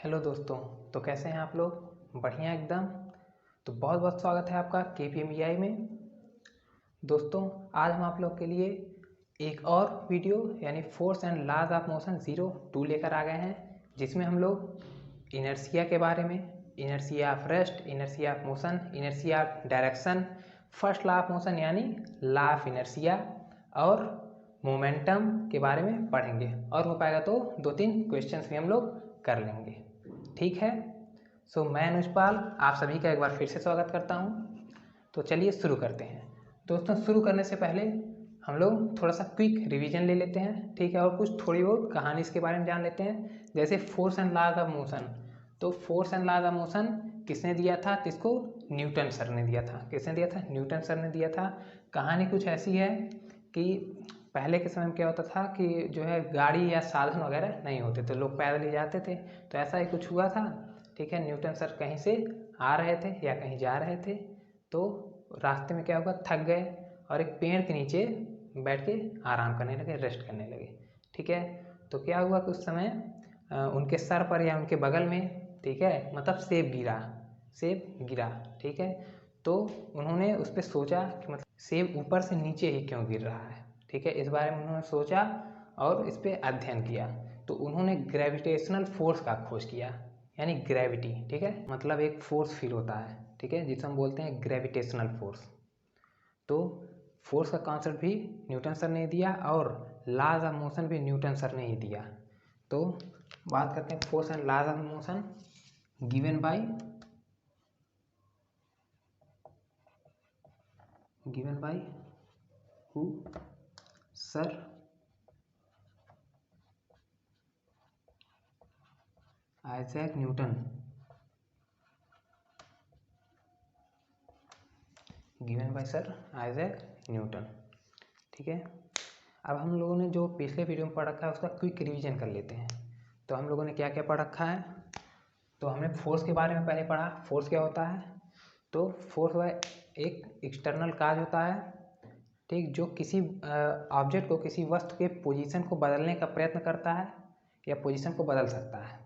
Hello दोस्तों। तो कैसे हैं आप लोग? बढ़िया एकदम। तो बहुत बहुत स्वागत है आपका KPMEI में। दोस्तों, आज हम आप लोग के लिए एक और वीडियो यानी force and laws of motion 02 लेकर आ गए हैं, जिसमें हम लोग इनर्शिया के बारे में, inertia of rest, inertia of motion, inertia of direction, first law of motion यानी लॉ ऑफ इनर्शिया और मोमेंटम के बारे में पढ़ेंगे। और हो पाएगा तो 2-3 क्वेश्चंस भी हम लोग कर लेंगे। ठीक है। मैं अनुजपाल आप सभी का एक बार फिर से स्वागत करता हूँ। तो चलिए शुरू करते हैं। दोस्तों, शुरू करने से पहले हम लोग थोड़ा सा क्विक रिवीजन ले लेते हैं, ठीक है, और कुछ थोड़ी बहुत कहानी इसके बारे में जान लेते हैं। जैसे force and laws of motion. तो force and laws of motion किसने दिया था? तो इसको न्यूटन सर ने दिया था। किसने दिया था? न्यूटन सर ने दिया था। कहानी कुछ ऐसी है कि पहले के समय में क्या होता था कि जो है गाड़ी या साधन वगैरह नहीं होते थे, लोग पैदल ही जाते थे। तो ऐसा ही कुछ हुआ था, ठीक है। न्यूटन सर कहीं से आ रहे थे या कहीं जा रहे थे, तो रास्ते में क्या हुआ, थक गए और एक पेड़ के नीचे बैठ के आराम करने लगे, रेस्ट करने लगे, ठीक है। तो क्या हुआ कि उस समय उनके सर पर या उनके बगल में, ठीक है, मतलब सेब गिरा, ठीक है। तो उन्होंने उस पर सोचा कि मतलब सेब ऊपर से नीचे ही क्यों गिर रहा है, ठीक है। इस बारे में उन्होंने सोचा और इस पर अध्ययन किया। तो उन्होंने ग्रेविटेशनल फोर्स का खोज किया, यानी ग्रेविटी, ठीक है, मतलब एक फोर्स फील होता है, ठीक है, जिसे हम बोलते हैं ग्रेविटेशनल फोर्स। तो फोर्स का कॉन्सेप्ट भी न्यूटन सर ने दिया और लॉज ऑफ मोशन भी न्यूटन सर ने ही दिया। तो बात करते हैं force and laws of motion given by who? Sir Isaac Newton. Given by sir Isaac Newton, ठीक है। अब हम लोगों ने जो पिछले वीडियो में पढ़ रखा है उसका क्विक रिवीजन कर लेते हैं। तो हम लोगों ने क्या क्या पढ़ रखा है? तो हमने फोर्स के बारे में पहले पढ़ा। फोर्स क्या होता है? तो फोर्स वह एक एक्सटर्नल काज होता है, ठीक, जो किसी ऑब्जेक्ट को, किसी वस्तु के पोजीशन को बदलने का प्रयत्न करता है या पोजीशन को बदल सकता है।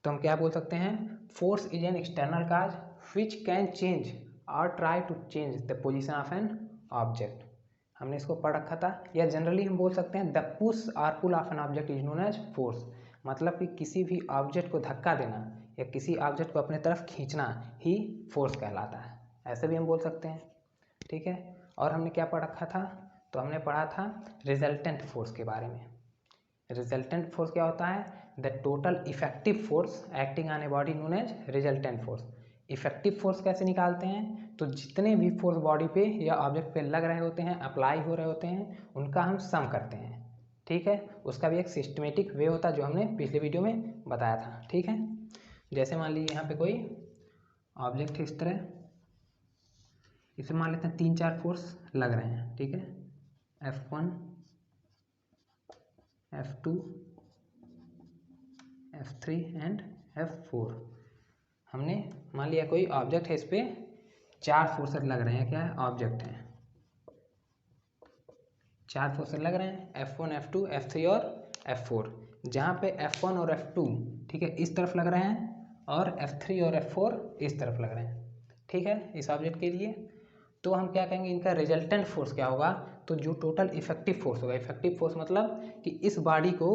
तो हम क्या बोल सकते हैं? Force is an external cause which can change और try to change the position of an object. हमने इसको पढ़ रखा था। या जनरली हम बोल सकते हैं द पुश और pull of an object is known as force. मतलब कि किसी भी ऑब्जेक्ट को धक्का देना या किसी ऑब्जेक्ट को अपने तरफ खींचना ही फोर्स कहलाता है, ऐसे भी हम बोल सकते हैं, ठीक है। और हमने क्या पढ़ रखा था? तो हमने पढ़ा था रिजल्टेंट फोर्स के बारे में। रिजल्टेंट फोर्स क्या होता है? The total effective force acting on a body known as resultant force. Effective force कैसे निकालते हैं? तो जितने भी फोर्स बॉडी पे या ऑब्जेक्ट पे लग रहे होते हैं, अप्लाई हो रहे होते हैं, उनका हम सम करते हैं, ठीक है। उसका भी एक सिस्टमेटिक वे होता है जो हमने पिछले वीडियो में बताया था, ठीक है। जैसे मान लीजिए यहाँ पे कोई ऑब्जेक्ट है इस तरह, इसे मान लेते हैं 3-4 फोर्स लग रहे हैं, ठीक है, F1, F2, F3 and F4। हमने मान लिया कोई ऑब्जेक्ट है, इस पर 4 फोर्सेस लग रहे हैं। क्या है? ऑब्जेक्ट है, 4 फोर्सेस लग रहे हैं, F1, F2, F3 और F4। जहाँ पे F1 और F2, ठीक है, इस तरफ लग रहे हैं और F3 और F4 इस तरफ लग रहे हैं, ठीक है, इस ऑब्जेक्ट के लिए। तो हम क्या कहेंगे, इनका रिजल्टेंट फोर्स क्या होगा? तो जो टोटल इफेक्टिव फोर्स होगा, इफेक्टिव फोर्स मतलब कि इस बॉडी को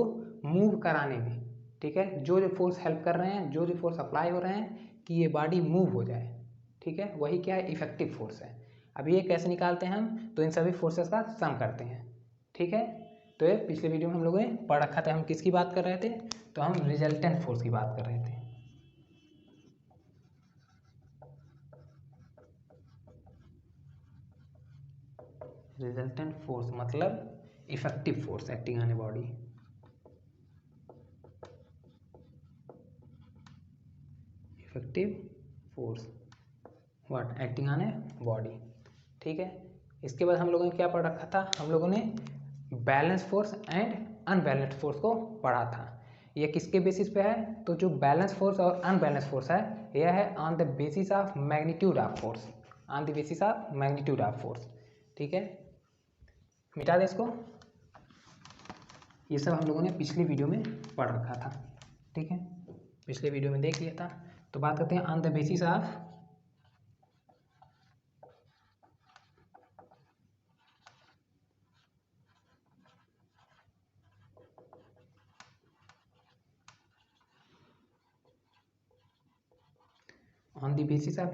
मूव कराने में, ठीक है, जो जो फोर्स हेल्प कर रहे हैं, जो जो फोर्स अप्लाई हो रहे हैं कि ये बॉडी मूव हो जाए, ठीक है, वही क्या है? इफेक्टिव फोर्स है। अब ये कैसे निकालते हैं हम? तो इन सभी फोर्सेस का सम करते हैं, ठीक है। तो ये पिछले वीडियो में हम लोगों ने पढ़ रखा था। हम किसकी बात कर रहे थे? तो हम रिजल्टेंट फोर्स की बात कर रहे थे। रिजल्टेंट फोर्स मतलब effective force acting on a body. Effective force what? Acting on a body, ठीक है। इसके बाद हम लोगों ने क्या पढ़ रखा था? हम लोगों ने balance force and unbalance force को पढ़ा था। ये किसके बेसिस पे है? तो जो बैलेंस फोर्स और अनबैलेंस फोर्स है, यह है on the basis of magnitude of force, on the basis of magnitude of force, ठीक है। मिटा दे इसको। ये सब हम लोगों ने पिछली वीडियो में पढ़ रखा था, ठीक है। पिछले वीडियो में देख लिया था। तो बात करते हैं on the basis of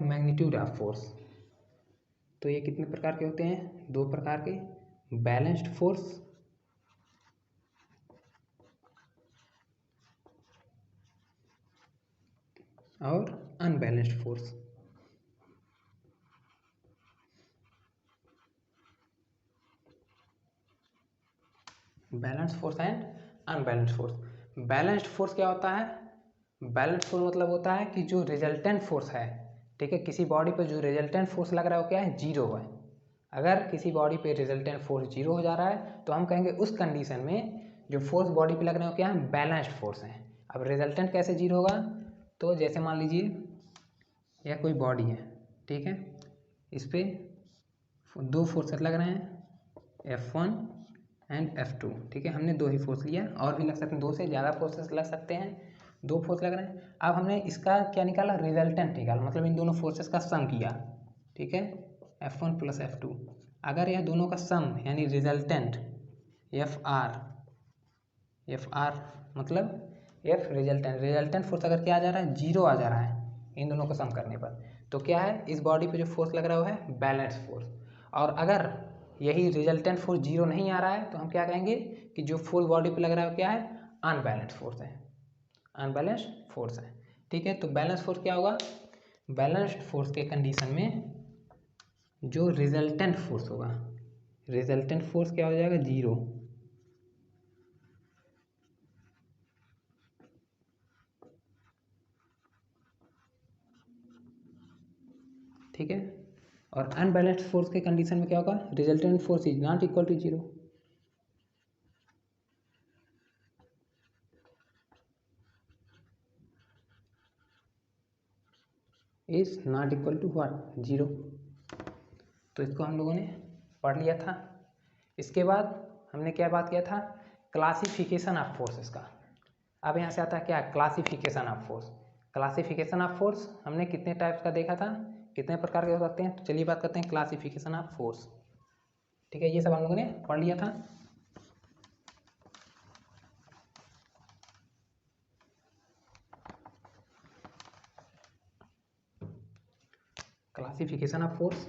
magnitude of force. तो ये कितने प्रकार के होते हैं? दो प्रकार के, बैलेंस्ड फोर्स और unbalanced force. Balanced force and unbalanced force. Balanced force क्या होता है? बैलेंस्ड फोर्स मतलब होता है कि जो रिजल्टेंट फोर्स है, ठीक है, किसी बॉडी पर जो रिजल्टेंट फोर्स लग रहा है वो क्या है? जीरो है। अगर किसी बॉडी पे रिजल्टेंट फोर्स जीरो हो जा रहा है तो हम कहेंगे उस कंडीशन में जो फोर्स बॉडी पे लग रहे हो क्या है? बैलेंस्ड फोर्स है। अब रिजल्टेंट कैसे जीरो होगा? तो जैसे मान लीजिए यह कोई बॉडी है, ठीक है, इस पर दो फोर्सेस लग रहे हैं, F1 एंड F2, ठीक है। हमने दो ही फोर्स लिया, और भी लग सकते हैं, दो से ज़्यादा फोर्सेस लग सकते हैं, दो फोर्स लग रहे हैं। अब हमने इसका क्या निकाला? रिजल्टेंट निकाला, मतलब इन दोनों फोर्सेस का सम किया, ठीक है, F1 प्लस F2। अगर यह दोनों का सम यानी रिजल्टेंट F मतलब F रिजल्टेंट फोर्स अगर क्या आ जा रहा है? जीरो आ जा रहा है इन दोनों को सम करने पर, तो क्या है? इस बॉडी पे जो फोर्स लग रहा है वो है बैलेंस फोर्स। और अगर यही रिजल्टेंट फोर्स जीरो नहीं आ रहा है तो हम क्या कहेंगे कि जो फोर्स बॉडी पे लग रहा है वो क्या है? अनबैलेंस फोर्स है, अनबैलेंस्ड फोर्स है, ठीक है। तो बैलेंस फोर्स क्या होगा? बैलेंस्ड फोर्स के कंडीशन में जो रिजल्टेंट फोर्स होगा, रिजल्टेंट फोर्स क्या हो जाएगा? जीरो, ठीक है। और अनबैलेंस्ड फोर्स के कंडीशन में क्या होगा? Resultant force is not equal to zero, is not equal to what? Zero. तो इसको हम लोगों ने पढ़ लिया था। इसके बाद हमने क्या बात किया था? क्लासिफिकेशन ऑफ फोर्सेस का। अब यहाँ से आता है क्या? Classification of force. Classification of force हमने कितने टाइप्स का देखा था, कितने प्रकार के हो सकते हैं? तो चलिए बात करते हैं क्लासिफिकेशन ऑफ फोर्स, ठीक है। ये सब हम लोगों ने पढ़ लिया था। क्लासिफिकेशन ऑफ फोर्स,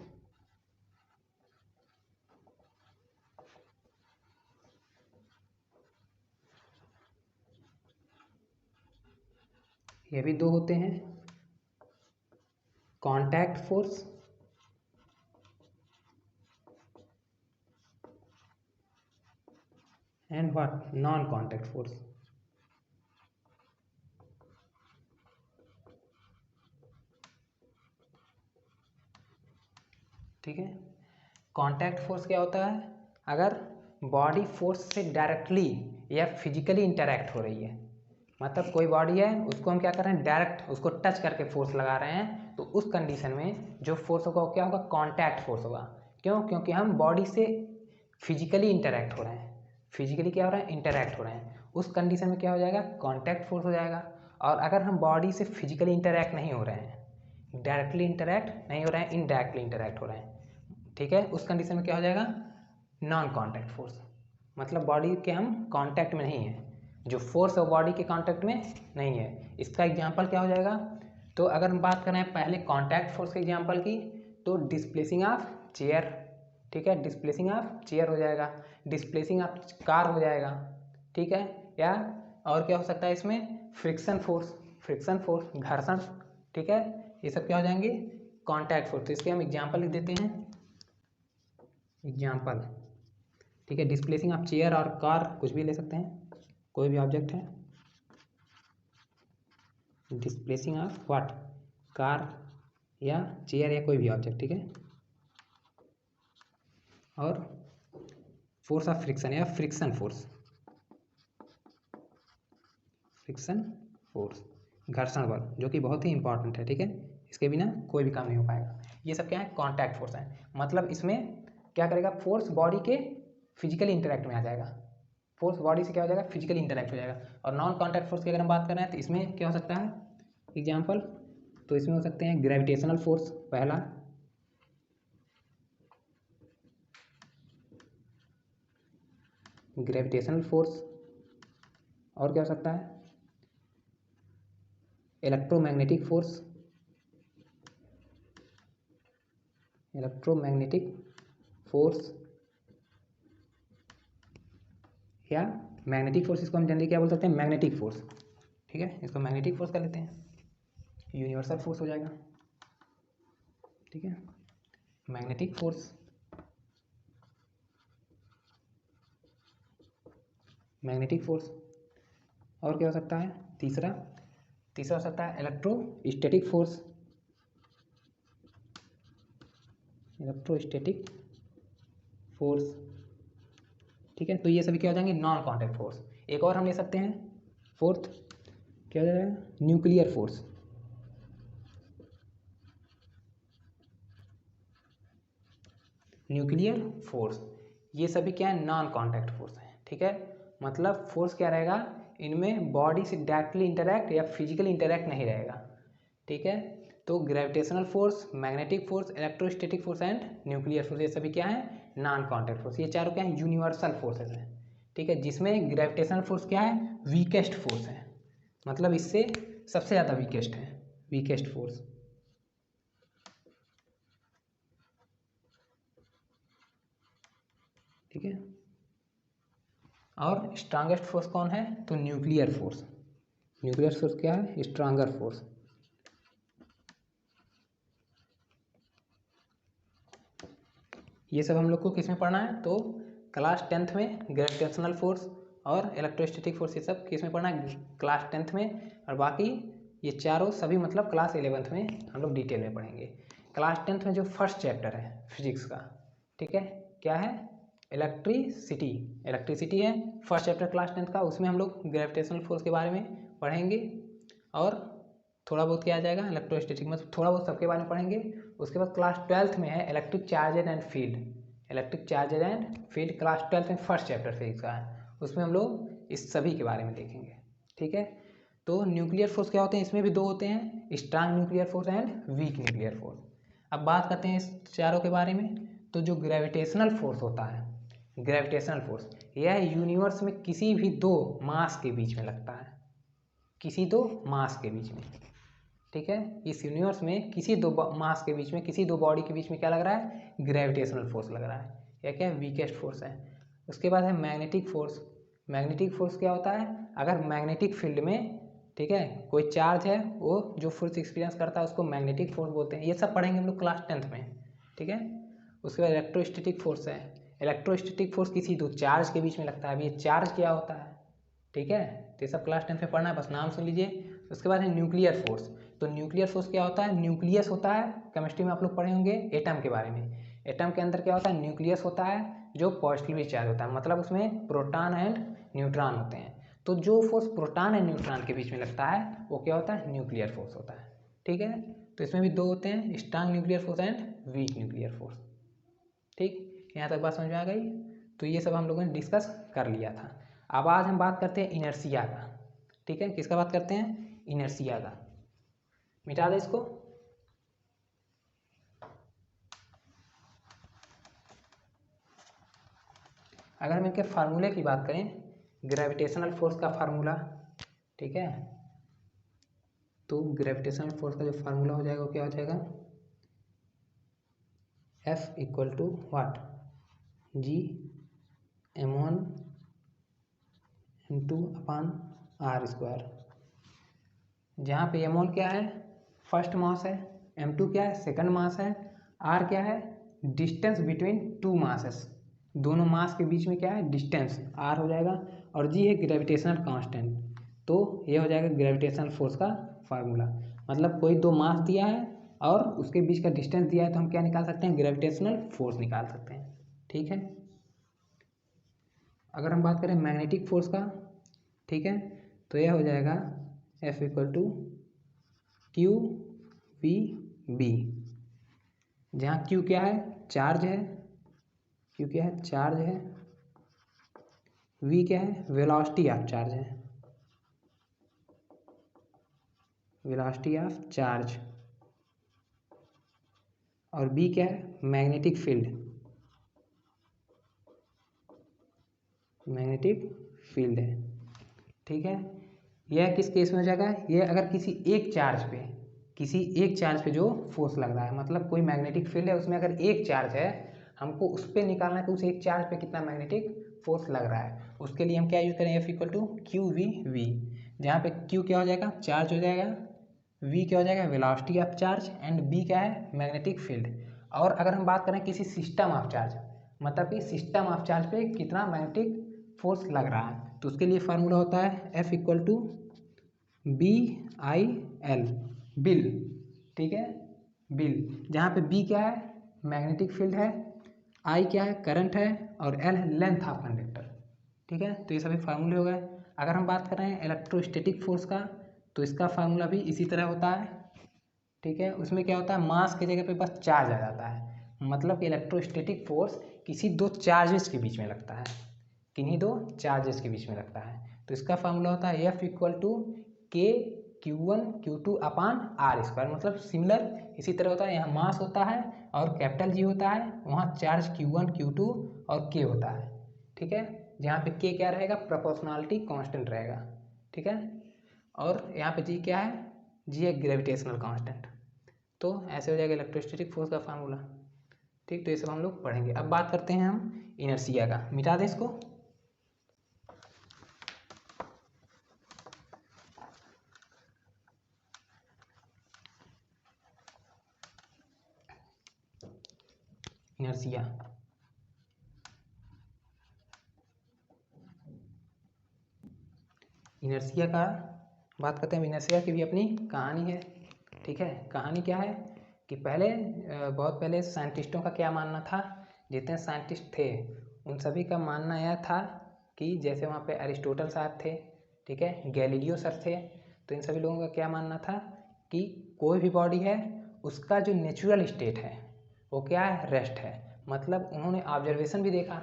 ये भी दो होते हैं, contact force and what? Non contact force, ठीक है। कांटेक्ट फोर्स क्या होता है? अगर बॉडी फोर्स से डायरेक्टली या फिजिकली इंटरेक्ट हो रही है, मतलब कोई बॉडी है उसको हम क्या कर रहे हैं? डायरेक्ट उसको टच करके फोर्स लगा रहे हैं, तो उस कंडीशन में जो फोर्स होगा वो क्या होगा? कांटेक्ट फोर्स होगा। क्यों? क्योंकि हम बॉडी से फिजिकली इंटरेक्ट हो रहे हैं, फिजिकली क्या हो रहा है? इंटरेक्ट हो रहे हैं। उस कंडीशन में क्या हो जाएगा? कांटेक्ट फोर्स हो जाएगा। और अगर हम बॉडी से फिजिकली इंटरेक्ट नहीं हो रहे हैं, डायरेक्टली इंटरेक्ट नहीं हो रहे हैं, इनडायरेक्टली इंटरेक्ट हो रहे हैं, ठीक है, उस कंडीशन में क्या हो जाएगा? नॉन कांटेक्ट फोर्स, मतलब बॉडी के हम कांटेक्ट में नहीं है, जो फोर्स है बॉडी के कांटेक्ट में नहीं है। इसका एग्जांपल क्या हो जाएगा? तो अगर हम बात करें पहले कांटेक्ट फोर्स के एग्जांपल की, तो डिस्प्लेसिंग ऑफ चेयर, ठीक है, डिस्प्लेसिंग ऑफ चेयर हो जाएगा, डिस्प्लेसिंग ऑफ कार हो जाएगा, ठीक है। या और क्या हो सकता है इसमें? फ्रिक्शन फोर्स, घर्षण, ठीक है, ये सब क्या हो जाएंगे? Contact force. तो इसके हम एग्जांपल लिख देते हैं, एग्जाम्पल, ठीक है। डिस्प्लेसिंग ऑफ चेयर और कार, कुछ भी ले सकते हैं, कोई भी ऑब्जेक्ट है, डिस्प्लेसिंग ऑफ व्हाट? कार या चेयर या कोई भी ऑब्जेक्ट, ठीक है। और फोर्स ऑफ फ्रिक्शन या फ्रिक्शन फोर्स, घर्षण बल, जो कि बहुत ही इंपॉर्टेंट है, ठीक है, इसके बिना कोई भी काम नहीं हो पाएगा। ये सब क्या है? कॉन्टैक्ट फोर्स है, मतलब इसमें क्या करेगा? फोर्स बॉडी के फिजिकली इंटरेक्ट में आ जाएगा, फोर्स बॉडी से क्या हो जाएगा, फिजिकली इंटरेक्ट हो जाएगा। और नॉन कॉन्टैक्ट फोर्स की अगर हम बात कर रहे हैं तो इसमें क्या हो सकता है एग्जाम्पल, तो इसमें हो सकते हैं ग्रेविटेशनल फोर्स पहला, ग्रेविटेशनल फोर्स, और क्या हो सकता है इलेक्ट्रोमैग्नेटिक फोर्स, इलेक्ट्रोमैग्नेटिक फोर्स या मैग्नेटिक फोर्स, इसको हम जनरली क्या बोल सकते हैं, मैग्नेटिक फोर्स। ठीक है, इसको मैग्नेटिक फोर्स कर लेते हैं, यूनिवर्सल फोर्स हो जाएगा। ठीक है, मैग्नेटिक फोर्स, मैग्नेटिक फोर्स। और क्या हो सकता है तीसरा हो सकता है इलेक्ट्रोस्टैटिक फोर्स, इलेक्ट्रोस्टैटिक फोर्स। ठीक है, तो ये सभी क्या हो जाएंगे, नॉन कॉन्टैक्ट फोर्स। एक और हम ले सकते हैं फोर्थ, क्या हो जाएगा, न्यूक्लियर फोर्स। न्यूक्लियर फोर्स, ये सभी क्या है, नॉन कॉन्टैक्ट फोर्स है। ठीक है, मतलब फोर्स क्या रहेगा, इनमें बॉडी से डायरेक्टली इंटरैक्ट या फिजिकली इंटरैक्ट नहीं रहेगा। ठीक है, तो gravitational force, magnetic force, electrostatic force and nuclear force, ये सभी क्या है, नॉन कॉन्टैक्ट फोर्स। ये चारों क्या है, यूनिवर्सल फोर्सेस हैं। ठीक है, जिसमें ग्रेविटेशनल फोर्स क्या है, वीकेस्ट फोर्स है, मतलब इससे सबसे ज़्यादा वीकेस्ट है, वीकेस्ट फोर्स। ठीक है, और स्ट्रांगेस्ट फोर्स कौन है, तो न्यूक्लियर फोर्स। न्यूक्लियर फोर्स क्या है, स्ट्रांगर फोर्स। ये सब हम लोग को किस में पढ़ना है, तो क्लास 10th में ग्रेविटेशनल फोर्स और इलेक्ट्रोस्टैटिक फोर्स, ये सब किस में पढ़ना है, क्लास 10th में। और बाकी ये चारों सभी मतलब क्लास 11th में हम लोग डिटेल में पढ़ेंगे। क्लास 10th में जो फर्स्ट चैप्टर है फिजिक्स का, ठीक है, क्या है, इलेक्ट्रिसिटी। इलेक्ट्रिसिटी है फर्स्ट चैप्टर क्लास 10th का, उसमें हम लोग ग्रेविटेशनल फोर्स के बारे में पढ़ेंगे और थोड़ा बहुत क्या आ जाएगा, इलेक्ट्रोस्टैटिक, मतलब थोड़ा बहुत सबके बारे में पढ़ेंगे। उसके बाद क्लास 12th में है electric charges and field. Electric charges and field class 12th में फर्स्ट चैप्टर फिजिक्स का है, उसमें हम लोग इस सभी के बारे में देखेंगे। ठीक है, तो न्यूक्लियर फोर्स क्या होते हैं, इसमें भी दो होते हैं, strong nuclear force and weak nuclear force. अब बात करते हैं इस चारों के बारे में। तो जो ग्रेविटेशनल फोर्स होता है, ग्रेविटेशनल फोर्स, यह यूनिवर्स में किसी भी दो मास के बीच में लगता है, किसी दो मास के बीच में। ठीक है, इस यूनिवर्स में किसी दो मास के बीच में, किसी दो बॉडी के बीच में क्या लग रहा है, ग्रेविटेशनल फोर्स लग रहा है। यह क्या है, वीकेस्ट फोर्स है। उसके बाद है मैग्नेटिक फोर्स। मैग्नेटिक फोर्स क्या होता है, अगर मैग्नेटिक फील्ड में, ठीक है, कोई चार्ज है, वो जो फोर्स एक्सपीरियंस करता है उसको मैग्नेटिक फोर्स बोलते हैं। ये सब पढ़ेंगे हम लोग क्लास 10th में। ठीक है, उसके बाद इलेक्ट्रोस्टैटिक फोर्स है। इलेक्ट्रोस्टैटिक फोर्स किसी दो चार्ज के बीच में लगता है। अब ये चार्ज क्या होता है, ठीक है, तो ये सब क्लास 10th में पढ़ना है, बस नाम सुन लीजिए। उसके बाद है न्यूक्लियर फोर्स। तो न्यूक्लियर फोर्स क्या होता है, न्यूक्लियस होता है, केमिस्ट्री में आप लोग पढ़े होंगे एटम के बारे में। एटम के अंदर क्या होता है, न्यूक्लियस होता है जो पॉजिटिवली चार्ज होता है, मतलब उसमें प्रोटॉन एंड न्यूट्रॉन होते हैं। तो जो फोर्स प्रोटॉन एंड न्यूट्रॉन के बीच में लगता है वो क्या होता है, न्यूक्लियर फोर्स होता है। ठीक है, तो इसमें भी दो होते हैं, strong nuclear force and weak nuclear force. ठीक, यहाँ तक बात समझ में आ गई। तो ये सब हम लोगों ने डिस्कस कर लिया था। अब आज हम बात करते हैं इनर्शिया का। ठीक है, किसका बात करते हैं, इनर्शिया का। मिटा दे इसको। अगर हम इनके फार्मूले की बात करें, ग्रेविटेशनल फोर्स का फार्मूला, ठीक है, तो ग्रेविटेशनल फोर्स का जो फार्मूला हो जाएगा वो क्या हो जाएगा, F equal to what, G m1 m2 upon r square. जहाँ पे m1 क्या है, फर्स्ट मास है, m2 क्या है, सेकंड मास है, r क्या है, डिस्टेंस बिटवीन टू मासेस, दोनों मास के बीच में क्या है, डिस्टेंस, r हो जाएगा। और g है ग्रेविटेशनल कांस्टेंट। तो ये हो जाएगा ग्रेविटेशनल फोर्स का फार्मूला। मतलब कोई दो मास दिया है और उसके बीच का डिस्टेंस दिया है, तो हम क्या निकाल सकते हैं, ग्रेविटेशनल फोर्स निकाल सकते हैं। ठीक है, अगर हम बात करें मैग्नेटिक फोर्स का, ठीक है, तो यह हो जाएगा F equal to Q V B, जहाँ क्यू क्या है, चार्ज है, क्यू क्या है, चार्ज है, वी क्या है, वेलोसिटी ऑफ चार्ज है, वेलोसिटी ऑफ चार्ज। और बी क्या है, मैग्नेटिक फील्ड, मैग्नेटिक फील्ड है। ठीक है, यह किस केस में हो जाएगा, यह अगर किसी एक चार्ज पे जो फोर्स लग रहा है, मतलब कोई मैग्नेटिक फील्ड है, उसमें अगर एक चार्ज है, हमको उस पर निकालना है कि उस एक चार्ज पे कितना मैग्नेटिक फोर्स लग रहा है। उसके लिए हम क्या यूज करें, F equal to Q V V, जहाँ पे Q क्या हो जाएगा, चार्ज हो जाएगा, V क्या हो जाएगा, velocity of charge, and B क्या है, मैग्नेटिक फील्ड। और अगर हम बात करें किसी सिस्टम ऑफ चार्ज, मतलब कि सिस्टम ऑफ चार्ज पे कितना मैग्नेटिक फोर्स लग रहा है, तो उसके लिए फार्मूला होता है F equal to B I L, बिल। ठीक है, बिल, जहाँ पे बी क्या है, मैग्नेटिक फील्ड है, आई क्या है, करंट है, और एल है लेंथ ऑफ कंडक्टर। ठीक है, तो ये सभी फार्मूले हो गए। अगर हम बात कर रहे हैं इलेक्ट्रोस्टैटिक फोर्स का, तो इसका फार्मूला भी इसी तरह होता है। ठीक है, उसमें क्या होता है, मास की जगह पे बस चार्ज आ जाता है, मतलब कि इलेक्ट्रोस्टैटिक फोर्स किसी दो चार्जेस के बीच में लगता है, किन्हीं दो चार्जेस के बीच में लगता है। तो इसका फार्मूला होता है F इक्वल टू के Q1 Q2 upon R square, मतलब सिमिलर इसी तरह होता है। यहाँ मास होता है और कैपिटल जी होता है, वहाँ चार्ज Q1 Q2 और K होता है। ठीक है, जहाँ पे K क्या रहेगा, प्रोपोर्शनलिटी कांस्टेंट रहेगा। ठीक है, और यहाँ पे G क्या है, G है ग्रेविटेशनल कांस्टेंट। तो ऐसे हो जाएगा इलेक्ट्रोस्टैटिक फोर्स का फार्मूला। ठीक, तो ये सब हम लोग पढ़ेंगे। अब बात करते हैं हम इनर्शिया का, मिटा दें इसको। इनर्शिया, इनर्शिया का बात करते हैं। इनर्शिया की भी अपनी कहानी है। ठीक है, कहानी क्या है कि पहले बहुत पहले साइंटिस्टों का क्या मानना था, जितने साइंटिस्ट थे उन सभी का मानना यह था कि जैसे वहाँ पे अरिस्टोटल साहब थे, ठीक है, गैलीलियो सर थे, तो इन सभी लोगों का क्या मानना था कि कोई भी बॉडी है उसका जो नेचुरल स्टेट है वो क्या है, रेस्ट है। मतलब उन्होंने ऑब्जर्वेशन भी देखा।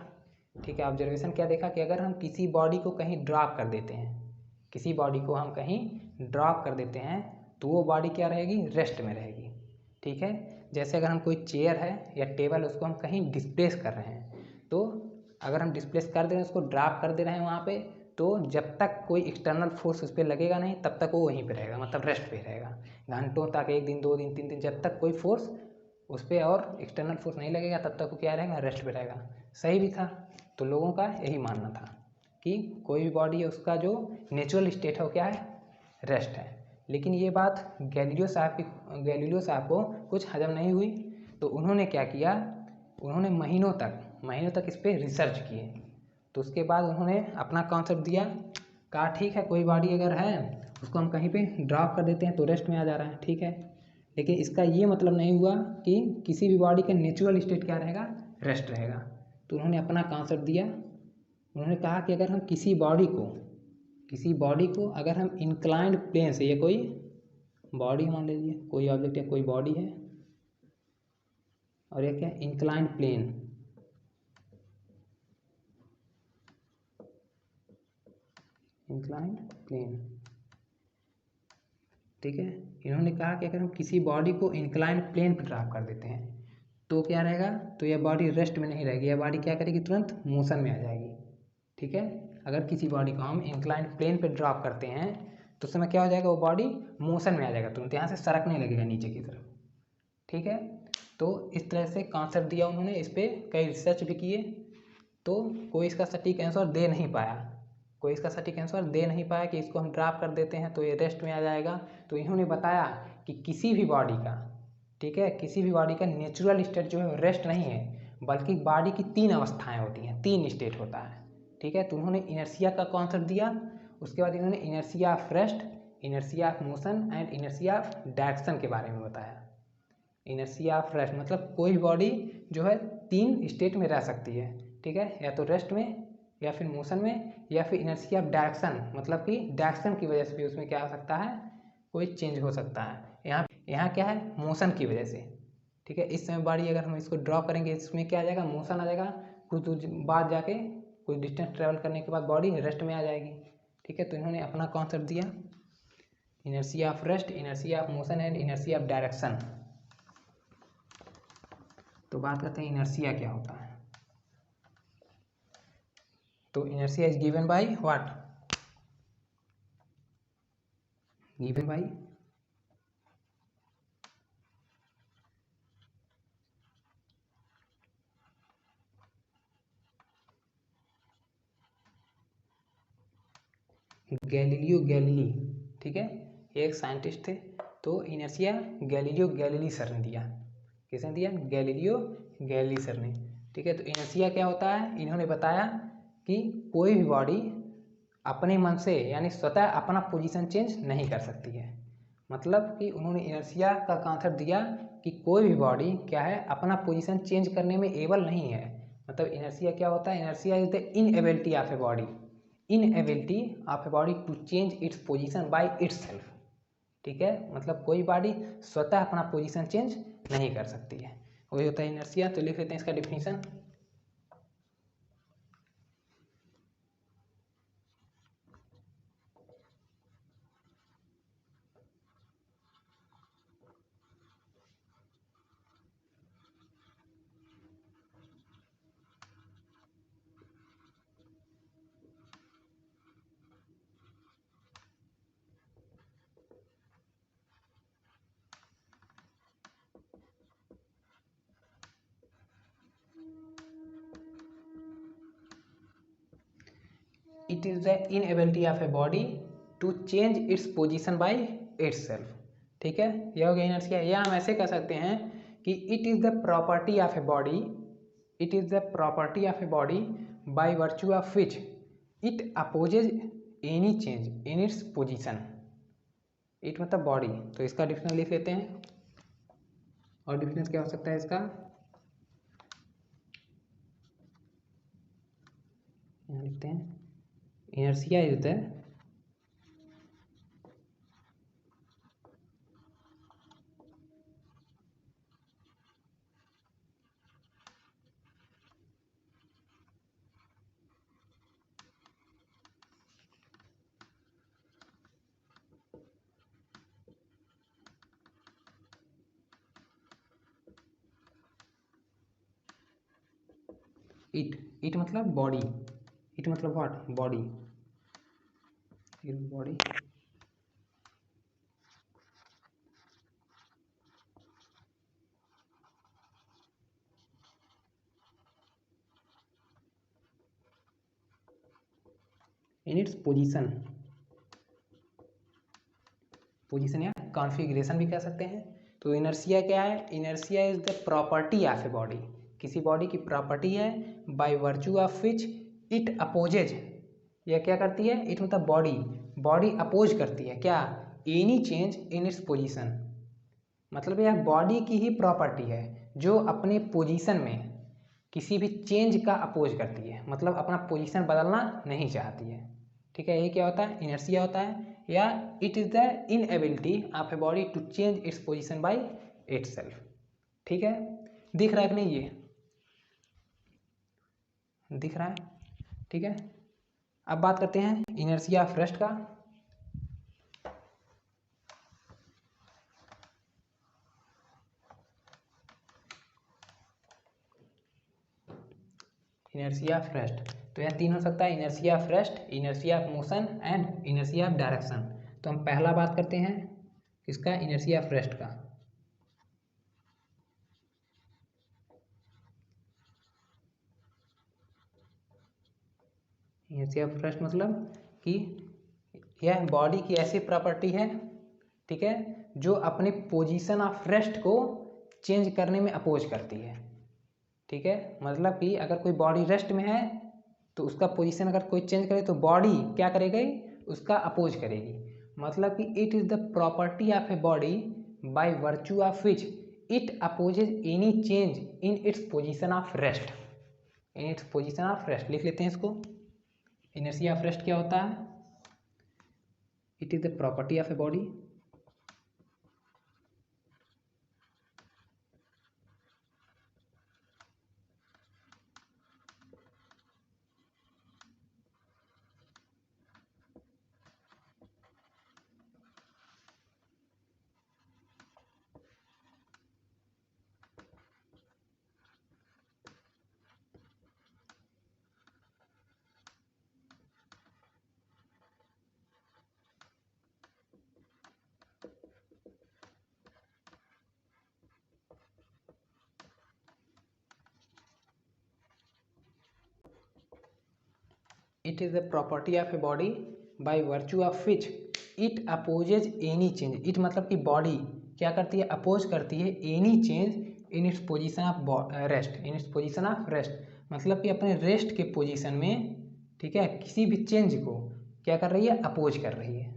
ठीक है, ऑब्जर्वेशन क्या देखा कि अगर हम किसी बॉडी को कहीं ड्रॉप कर देते हैं, किसी बॉडी को हम कहीं ड्रॉप कर देते हैं, तो वो बॉडी क्या रहेगी, रेस्ट में रहेगी। ठीक है, जैसे अगर हम कोई चेयर है या टेबल, उसको हम कहीं डिस्प्लेस कर रहे हैं, तो अगर हम डिस्प्लेस कर दे रहे हैं, उसको ड्रॉप कर दे रहे हैं वहाँ पे, तो जब तक कोई एक्सटर्नल फोर्स उस पर लगेगा नहीं, तब तक वो वहीं पे रहेगा, मतलब रेस्ट पे रहेगा घंटों तक, 1 दिन 2 दिन 3 दिन, जब तक कोई फोर्स उस पर और एक्सटर्नल फोर्स नहीं लगेगा तब तक वो क्या रहेगा, रेस्ट पे रहेगा। सही भी था। तो लोगों का यही मानना था कि कोई भी बॉडी है उसका जो नेचुरल स्टेट है वो क्या है, रेस्ट है। लेकिन ये बात गैलीलियो साहब को कुछ हजम नहीं हुई, तो उन्होंने क्या किया, उन्होंने महीनों तक इस पर रिसर्च किए। तो उसके बाद उन्होंने अपना कॉन्सेप्ट दिया, कहा ठीक है, कोई बॉडी अगर है उसको हम कहीं पे ड्रॉप कर देते हैं तो रेस्ट में आ जा रहा है, ठीक है, लेकिन इसका ये मतलब नहीं हुआ कि किसी भी बॉडी का नेचुरल स्टेट क्या रहेगा, रेस्ट रहेगा। तो उन्होंने अपना कॉन्सेप्ट दिया। उन्होंने कहा कि अगर हम किसी बॉडी को अगर हम इंक्लाइंड प्लेन से, ये कोई बॉडी मान लीजिए, कोई ऑब्जेक्ट या कोई बॉडी है, और ये क्या, इंक्लाइंड प्लेन, ठीक है। इन्होंने कहा कि अगर हम किसी बॉडी को इंक्लाइंड प्लेन पर ड्रॉप कर देते हैं तो क्या रहेगा, तो यह बॉडी रेस्ट में नहीं रहेगी, यह बॉडी क्या करेगी, तुरंत मोशन में आ जाएगी। ठीक है, अगर किसी बॉडी को हम इंक्लाइंड प्लेन पे ड्रॉप करते हैं तो उस समय क्या हो जाएगा, वो बॉडी मोशन में आ जाएगा, तुरंत यहाँ से सरकने लगेगा नीचे की तरफ। ठीक है, तो इस तरह से कॉन्सेप्ट दिया उन्होंने, इस पर कई रिसर्च भी किए, तो कोई इसका सटीक आंसर दे नहीं पाया कि इसको हम ड्रॉप कर देते हैं तो ये रेस्ट में आ जाएगा। तो इन्होंने बताया कि किसी भी बॉडी का, ठीक है, किसी भी बॉडी का नेचुरल स्टेट जो है रेस्ट नहीं है, बल्कि बॉडी की 3 अवस्थाएं होती हैं, 3 स्टेट होता है। ठीक है, तो उन्होंने इनर्शिया का कॉन्सेप्ट दिया। उसके बाद इन्होंने inertia of rest, inertia of motion and inertia of direction के बारे में बताया। इनर्शिया ऑफ रेस्ट मतलब कोई बॉडी जो है 3 स्टेट में रह सकती है, ठीक है, या तो रेस्ट में, या फिर मोशन में, या फिर इनर्शिया ऑफ डायरेक्शन, मतलब कि डायरेक्शन की वजह से भी उसमें क्या हो सकता है, कोई चेंज हो सकता है। यहाँ क्या है, मोशन की वजह से। ठीक है, इस समय बॉडी अगर हम इसको ड्रॉ करेंगे, इसमें क्या आ जाएगा, मोशन आ जाएगा, कुछ दूर बाद जाके कुछ डिस्टेंस ट्रेवल करने के बाद बॉडी रेस्ट में आ जाएगी। ठीक है, तो इन्होंने अपना कॉन्सेप्ट दिया inertia of rest, inertia of motion and inertia of direction. तो बात करते हैं इनर्शिया क्या होता है। तो inertia is given by what, given by Galileo Galilei. ठीक है, ये एक साइंटिस्ट थे। तो इनर्शिया गैलीलियो गैलीली सर ने दिया। किसने दिया? गैलीलियो गैलीली सर ने। ठीक है, तो इनर्शिया क्या होता है, इन्होंने बताया कि कोई भी बॉडी अपने मन से यानी स्वतः अपना पोजीशन चेंज नहीं कर सकती है। मतलब कि उन्होंने इनर्शिया का कॉन्सेप्ट दिया कि कोई भी बॉडी क्या है, अपना पोजीशन चेंज करने में एबल नहीं है। मतलब इनर्शिया क्या होता है, inertia is the inability of a body, inability of a body to change its position by itself. ठीक है, मतलब कोई बॉडी स्वतः अपना पोजीशन चेंज नहीं कर सकती है, वही होता है इनर्शिया। तो लिख लेते हैं इसका definition. It is the inability of a body to change its position by itself। ठीक है, यह हो गया इनर्शिया। या हम ऐसे कह सकते हैं कि it is the property of a body, it is the property of a body by virtue of which it opposes any change in its position. It मतलब बॉडी, तो इसका डिफिनेशन लिख लेते हैं। और डिफिनेशन क्या हो सकता है इसका, यहाँ लिखते हैं इनर्शिया इज द इट मतलब बॉडी, इट मतलब what, body, body in its position, position या कॉन्फ़िगरेशन भी कह सकते हैं। तो इनर्शिया क्या है, inertia is the property of a body, किसी बॉडी की प्रॉपर्टी है by virtue of which it opposes. यह क्या करती है, इट मतलब बॉडी, बॉडी अपोज करती है क्या, any change in its position. मतलब यह बॉडी की ही प्रॉपर्टी है जो अपने पोजीशन में किसी भी चेंज का अपोज करती है, मतलब अपना पोजीशन बदलना नहीं चाहती है। ठीक है, ये क्या होता है, इनर्शिया होता है। या it is the inability of a body to change its position by itself. ठीक है, दिख रहा है कि नहीं, ये दिख रहा है। ठीक है, अब बात करते हैं इनर्शिया ऑफ रेस्ट का। इनर्शिया ऑफ रेस्ट, तो यह तीन हो सकता है, inertia of rest, inertia of motion and inertia of direction. तो हम पहला बात करते हैं किसका, इनर्शिया ऑफ रेस्ट का। इनर्शिया ऑफ रेस्ट मतलब कि यह बॉडी की ऐसी प्रॉपर्टी है, ठीक है, जो अपने पोजीशन ऑफ रेस्ट को चेंज करने में अपोज करती है। ठीक है, मतलब कि अगर कोई बॉडी रेस्ट में है तो उसका पोजीशन अगर कोई चेंज करे तो बॉडी क्या करेगी, उसका अपोज करेगी। मतलब कि it is the property of a body by virtue of which it opposes any change in its position of rest, in its position of rest. लिख लेते हैं इसको। इनर्शिया ऑफ रेस्ट क्या होता है, it is the property of a body it is the property of a body by virtue of which it opposes any change. It मतलब कि body क्या करती है, अपोज करती है any change in its position of rest, in its position of rest, मतलब कि अपने रेस्ट के पोजीशन में, ठीक है, किसी भी चेंज को क्या कर रही है, अपोज कर रही है।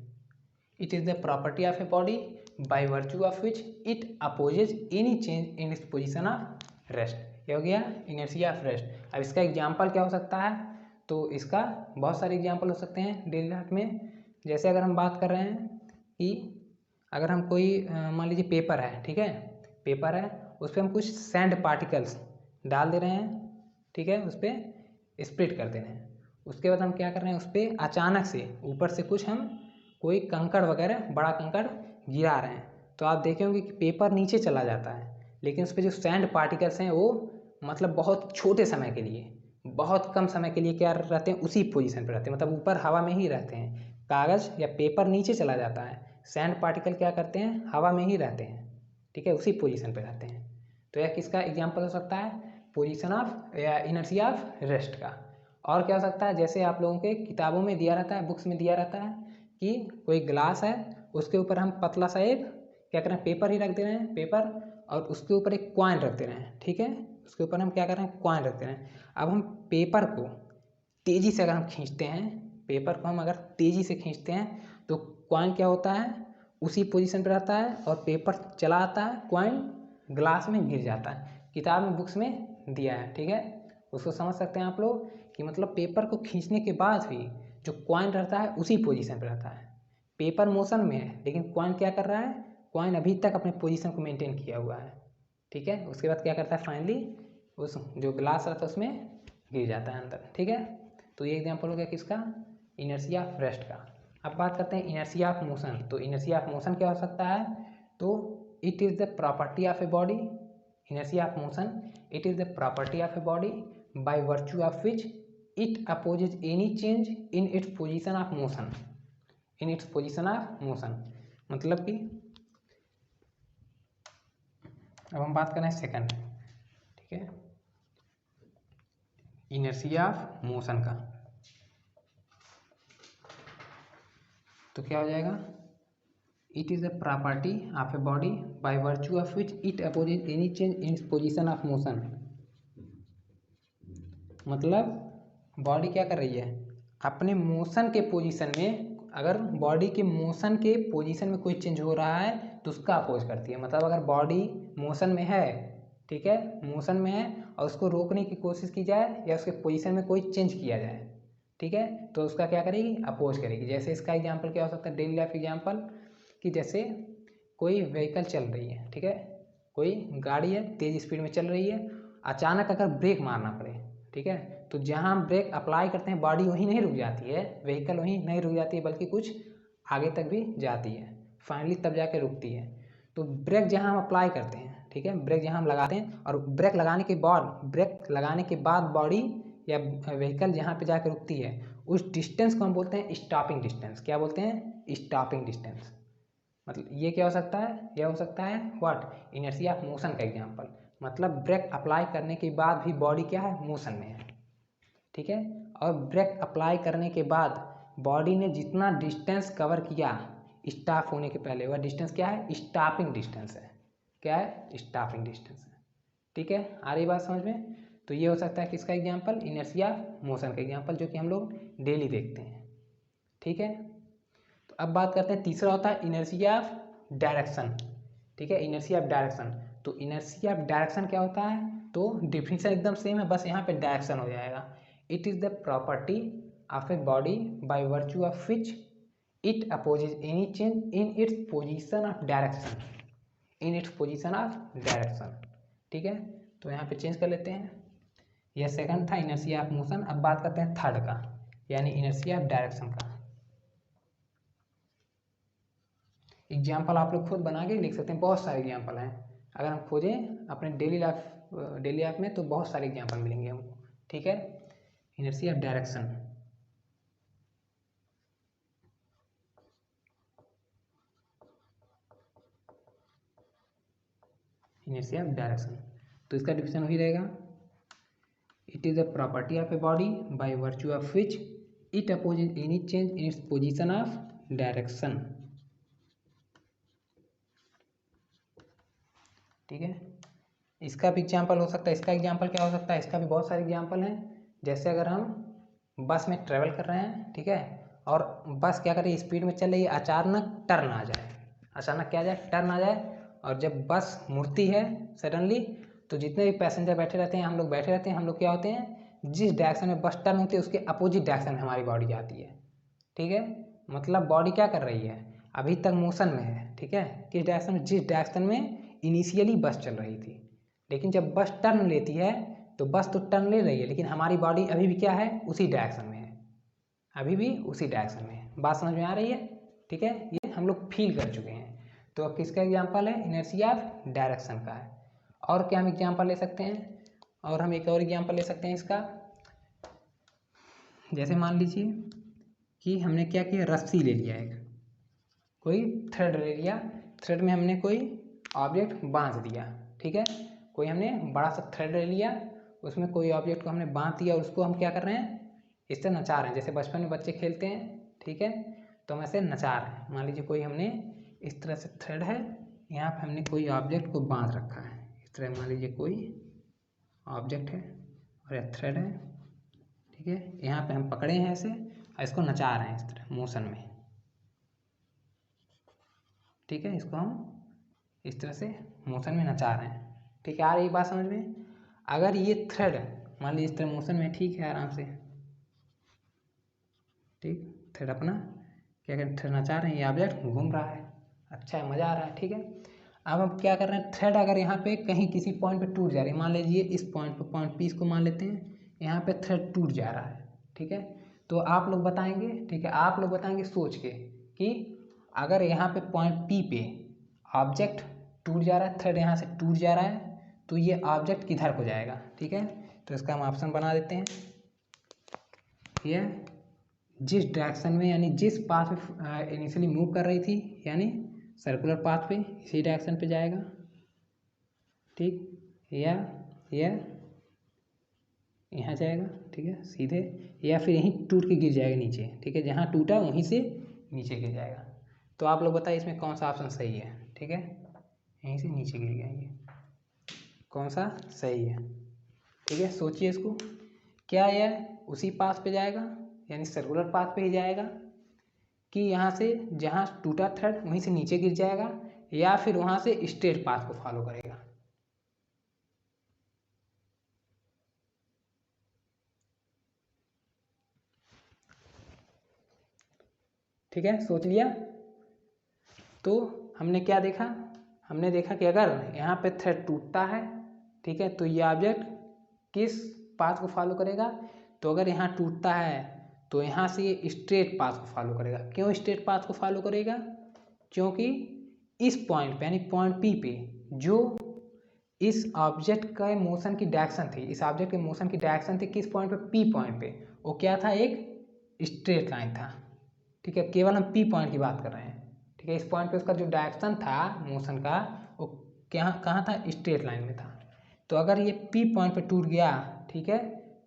It is the property of a body by virtue of which it opposes any change in its position of rest. क्या हो गया, इनर्शिया ऑफ रेस्ट। अब इसका एग्जाम्पल क्या हो सकता है, तो इसका बहुत सारे एग्जाम्पल हो सकते हैं डेली लाइफ में। जैसे अगर हम बात कर रहे हैं कि अगर हम कोई मान लीजिए पेपर है, ठीक है, पेपर है, उस पर हम कुछ सैंड पार्टिकल्स डाल दे रहे हैं, ठीक है, उस पर स्प्रेड कर दे रहे हैं। उसके बाद हम क्या कर रहे हैं, उस पर अचानक से ऊपर से कुछ हम कोई कंकड़ वगैरह बड़ा कंकड़ गिरा रहे हैं, तो आप देखे होंगे कि पेपर नीचे चला जाता है, लेकिन उस पर जो सैंड पार्टिकल्स हैं वो मतलब बहुत छोटे समय के लिए, बहुत कम समय के लिए क्या रहते हैं, उसी पोजीशन पर रहते हैं, मतलब ऊपर हवा में ही रहते हैं। कागज़ या पेपर नीचे चला जाता है, सैंड पार्टिकल क्या करते हैं, हवा में ही रहते हैं, ठीक है, उसी पोजीशन पर रहते हैं। तो यह किसका एग्जाम्पल हो सकता है, पोजीशन ऑफ या इनर्शिया ऑफ रेस्ट का। और क्या हो सकता है, जैसे आप लोगों के किताबों में दिया रहता है, बुक्स में दिया रहता है कि कोई ग्लास है, उसके ऊपर हम पतला सा एक क्या कर रहे हैं, पेपर ही रख दे रहे हैं, पेपर, और उसके ऊपर एक कॉइन रख दे रहे हैं, ठीक है, उसके ऊपर हम क्या कर रहे हैं, कॉइन रख दे रहे हैं। अब हम पेपर को तेज़ी से अगर हम खींचते हैं, पेपर को हम अगर तेज़ी से खींचते हैं तो कॉइन क्या होता है, उसी पोजीशन पर रहता है, और पेपर चला आता है, कॉइन ग्लास में गिर जाता है। किताब में, बुक्स में दिया है, ठीक है, उसको समझ सकते हैं आप लोग कि मतलब पेपर को खींचने के बाद भी जो कॉइन रहता है उसी पोजीशन पर रहता है। पेपर मोशन में है लेकिन कॉइन क्या कर रहा है, कॉइन अभी तक अपने पोजीशन को मेंटेन किया हुआ है, ठीक है। उसके बाद क्या करता है, फाइनली उस जो ग्लास रहता है उसमें गिर जाता है अंदर, ठीक है। तो ये एग्जाम्पल हो गया किसका, इनर्शिया ऑफ रेस्ट का। अब बात करते हैं इनर्शिया ऑफ मोशन। तो इनर्शिया ऑफ मोशन क्या हो सकता है, तो it is the property of a body, inertia of motion, it is the property of a body by virtue of which it opposes any change in its position of motion, in its position of motion. मतलब कि अब हम बात करें second, ठीक है, inertia of motion का, तो क्या हो जाएगा, it is a property of a body by virtue of which it opposes any change in its position of motion. मतलब बॉडी क्या कर रही है, अपने मोशन के पोजीशन में, अगर बॉडी के मोशन के पोजीशन में कोई चेंज हो रहा है तो उसका अपोज करती है। मतलब अगर बॉडी मोशन में है, ठीक है, मोशन में है, और उसको रोकने की कोशिश की जाए या उसके पोजीशन में कोई चेंज किया जाए, ठीक है, तो उसका क्या करेगी, अपोज करेगी। जैसे इसका एग्जांपल क्या हो सकता है, डेली लाइफ एग्जांपल, कि जैसे कोई व्हीकल चल रही है, ठीक है, कोई गाड़ी है, तेज़ स्पीड में चल रही है, अचानक अगर ब्रेक मारना पड़े, ठीक है, तो जहाँ हम ब्रेक अप्लाई करते हैं बॉडी वहीं नहीं रुक जाती है, व्हीकल वहीं नहीं रुक जाती है, बल्कि कुछ आगे तक भी जाती है, फाइनली तब जाके रुकती है। तो ब्रेक जहाँ हम अप्लाई करते हैं, ठीक है, ब्रेक जहाँ हम लगाते हैं, और ब्रेक लगाने के बाद बॉडी या व्हीकल जहाँ पे जाकर रुकती है, उस डिस्टेंस को हम बोलते हैं स्टॉपिंग डिस्टेंस। क्या बोलते हैं, स्टॉपिंग डिस्टेंस। मतलब ये क्या हो सकता है, यह हो सकता है व्हाट, इनर्शिया ऑफ मोशन का एग्जांपल। मतलब ब्रेक अप्लाई करने के बाद भी बॉडी क्या है, मोशन में है, ठीक है, और ब्रेक अप्लाई करने के बाद बॉडी ने जितना डिस्टेंस कवर किया स्टॉप होने के पहले, वह डिस्टेंस क्या है, स्टॉपिंग डिस्टेंस है। क्या है, स्टॉपिंग डिस्टेंस है, ठीक है। आ रही बात समझ में। तो ये हो सकता है किसका एग्जाम्पल, इनर्शिया मोशन का एग्जाम्पल, जो कि हम लोग डेली देखते हैं, ठीक है। तो अब बात करते हैं, तीसरा होता है इनर्शिया ऑफ डायरेक्शन, ठीक है, इनर्शिया ऑफ डायरेक्शन। तो इनर्शिया ऑफ डायरेक्शन क्या होता है, तो डिफिनीशन एकदम सेम है, बस यहाँ पे डायरेक्शन हो जाएगा। It is the property of a body by virtue of which it opposes any change in its position of direction, in its position of direction, ठीक है। तो यहाँ पे चेंज कर लेते हैं। यह सेकंड था इनर्शिया ऑफ मोशन। अब बात करते हैं थर्ड का, यानी इनर्शिया ऑफ डायरेक्शन का। एग्जाम्पल आप लोग खुद बना के लिख सकते हैं, बहुत सारे एग्जाम्पल हैं। अगर हम खोजें अपने डेली लाइफ में तो बहुत सारे एग्जाम्पल मिलेंगे हमको, ठीक है। Inertia of direction, inertia of direction, तो इसका डिफिनेशन वही रहेगा, it is a property of a body by virtue of which it opposes any change in its position of direction. ठीक है, इसका भी एग्जाम्पल हो सकता है। इसका एग्जाम्पल क्या हो सकता है, इसका भी बहुत सारे एग्जाम्पल हैं। जैसे अगर हम बस में ट्रेवल कर रहे हैं, ठीक है, और बस क्या कर रही है, स्पीड में चल रही है, अचानक टर्न आ जाए, अचानक क्या आ जाए, टर्न आ जाए, और जब बस मुड़ती है सडनली, तो जितने भी पैसेंजर बैठे रहते हैं, हम लोग बैठे रहते हैं, हम लोग क्या होते हैं, जिस डायरेक्शन में बस टर्न होती है उसके अपोजिट डायरेक्शन में हमारी बॉडी जाती है। ठीक है, मतलब बॉडी क्या कर रही है, अभी तक मोशन में है। ठीक है, किस डायरेक्शन में, जिस डायरेक्शन में इनिशियली बस चल रही थी। लेकिन जब बस टर्न लेती है तो बस तो टर्न ले रही है, लेकिन हमारी बॉडी अभी भी क्या है, उसी डायरेक्शन में है, अभी भी उसी डायरेक्शन में है। बात समझ में आ रही है। ठीक है, ये हम लोग फील कर चुके हैं। तो अब किसका एग्जाम्पल है, इनर्शिया ऑफ डायरेक्शन का है। और क्या हम एग्जाम्पल ले सकते हैं, और हम एक और एग्जाम्पल ले सकते हैं इसका। जैसे मान लीजिए कि हमने क्या किया, रस्सी ले लिया, एक कोई थ्रेड ले लिया, थ्रेड में हमने कोई ऑब्जेक्ट बांध दिया। ठीक है, कोई हमने बड़ा सा थ्रेड ले लिया, उसमें कोई ऑब्जेक्ट को हमने बांध दिया और उसको हम क्या कर रहे हैं, इस तरह नचा रहे हैं, जैसे बचपन में बच्चे खेलते हैं। ठीक है, तो हम ऐसे नचा रहे हैं। मान लीजिए कोई हमने इस तरह से थ्रेड है, यहाँ पे हमने कोई ऑब्जेक्ट को बांध रखा है इस तरह। मान लीजिए कोई ऑब्जेक्ट है और यह थ्रेड है। ठीक है, यहाँ पे हम पकड़े हैं ऐसे और इसको नचा रहे हैं इस तरह मोशन में। ठीक है, इसको हम इस तरह से मोशन में नचा रहे हैं। ठीक है, आ रही बात समझ में। अगर ये थ्रेड मान लीजिए इस तरह मोशन में, ठीक है, आराम से, ठीक, थ्रेड अपना क्या करें, थ्रेड नचा रहे हैं, ये ऑब्जेक्ट घूम रहा है, अच्छा है, मज़ा आ रहा है। ठीक है, अब हम क्या कर रहे हैं, थ्रेड अगर यहाँ पे कहीं किसी पॉइंट पे टूट जा रही है, मान लीजिए इस पॉइंट पे, पॉइंट पी इसको मान लेते हैं, यहाँ पे थ्रेड टूट जा रहा है। ठीक है, तो आप लोग बताएंगे, ठीक है, आप लोग बताएंगे सोच के कि अगर यहाँ पे पॉइंट पी पे ऑब्जेक्ट टूट जा रहा है, थ्रेड यहाँ से टूट जा रहा है, तो ये ऑब्जेक्ट किधर को जाएगा। ठीक है, तो इसका हम ऑप्शन बना देते हैं, ये जिस डायरेक्शन में, यानी जिस पाथ में इनिशियली मूव कर रही थी, यानी सर्कुलर पाथ पे, इसी डायरेक्शन पे जाएगा। ठीक, या यहाँ जाएगा, ठीक है, सीधे, या फिर यहीं टूट के गिर जाएगा नीचे। ठीक है, जहाँ टूटा वहीं से नीचे गिर जाएगा। तो आप लोग बताइए इसमें कौन सा ऑप्शन सही है। ठीक है, यहीं से नीचे गिर गया, ये कौन सा सही है। ठीक है, सोचिए इसको, क्या यह उसी पाथ पे जाएगा, यानी सर्कुलर पाथ पे ही जाएगा, कि यहाँ से जहाँ टूटा थ्रेड वहीं से नीचे गिर जाएगा, या फिर वहाँ से स्ट्रेट पाथ को फॉलो करेगा। ठीक है, सोच लिया। तो हमने क्या देखा, हमने देखा कि अगर यहाँ पे थ्रेड टूटता है, ठीक है, तो ये ऑब्जेक्ट किस पाथ को फॉलो करेगा, तो अगर यहाँ टूटता है तो यहाँ से ये स्ट्रेट पाथ को फॉलो करेगा। क्यों स्ट्रेट पाथ को फॉलो करेगा, क्योंकि इस पॉइंट पे, यानी पॉइंट पी पे, जो इस ऑब्जेक्ट का मोशन की डायरेक्शन थी, इस ऑब्जेक्ट के मोशन की डायरेक्शन थी किस पॉइंट पे, पी पॉइंट पे, वो क्या था, एक स्ट्रेट लाइन था। ठीक है, केवल हम पी पॉइंट की बात कर रहे हैं। ठीक है, इस पॉइंट पे उसका जो डायरेक्शन था मोशन का, वो क्या कहाँ था, स्ट्रेट लाइन में था। तो अगर ये पी पॉइंट पे टूट गया, ठीक है,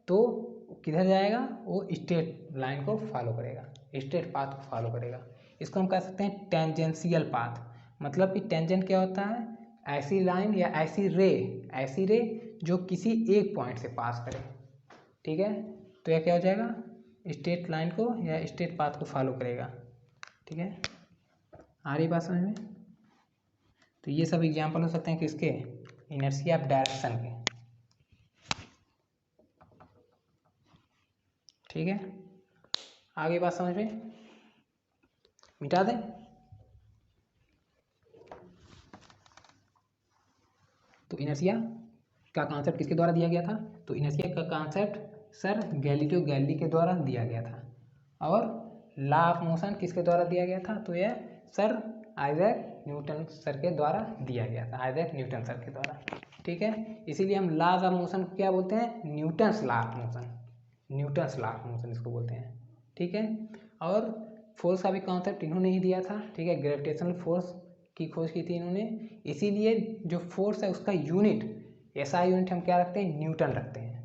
तो किधर जाएगा, वो स्ट्रेट लाइन को फॉलो करेगा, स्ट्रेट पाथ को फॉलो करेगा। इसको हम कह सकते हैं टेंजेंशियल पाथ। मतलब कि टेंजेंट क्या होता है, ऐसी लाइन या ऐसी रे जो किसी एक पॉइंट से पास करे। ठीक है, तो यह क्या हो जाएगा, स्ट्रेट लाइन को या स्ट्रेट पाथ को फॉलो करेगा। ठीक है, आ रही बात समझ में। तो ये सब एग्जाम्पल हो सकते हैं किसके, इनर्शिया ऑफ डायरेक्शन के। ठीक है, आगे बात समझ में, मिटा दें। तो इनर्शिया का कॉन्सेप्ट किसके द्वारा दिया गया था, तो इनर्शिया का कॉन्सेप्ट सर गैलीलियो गैलीली के द्वारा दिया गया था। और लॉ ऑफ मोशन किसके द्वारा दिया गया था, तो यह सर आइजैक न्यूटन सर के द्वारा दिया गया था, आइजैक न्यूटन सर के द्वारा। ठीक है, इसीलिए हम लॉज ऑफ मोशन को क्या बोलते हैं, Newton's law of motion, Newton's law of motion इसको बोलते हैं। ठीक है, और फोर्स का भी कॉन्सेप्ट इन्होंने ही दिया था। ठीक है, ग्रेविटेशनल फोर्स की खोज की थी इन्होंने। इसीलिए जो फोर्स है उसका यूनिट, एसआई यूनिट हम क्या रखते हैं, न्यूटन रखते हैं।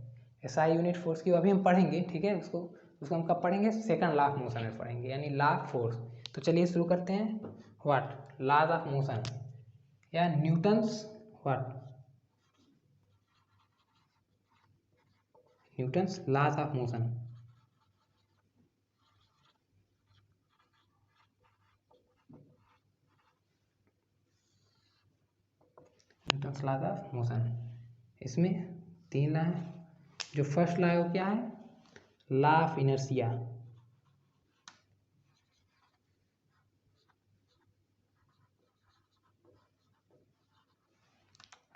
एसआई यूनिट फोर्स की अभी हम पढ़ेंगे। ठीक है, उसको उसको हम कब पढ़ेंगे, सेकंड लॉ ऑफ मोशन में पढ़ेंगे, यानी लॉ ऑफ फोर्स। तो चलिए शुरू करते हैं। व्हाट लॉज ऑफ मोशन या Newton's what Newton's laws of motion. Newton's laws of motion, इसमें 3 लॉ है। जो फर्स्ट लॉ है वो क्या है, law of inertia.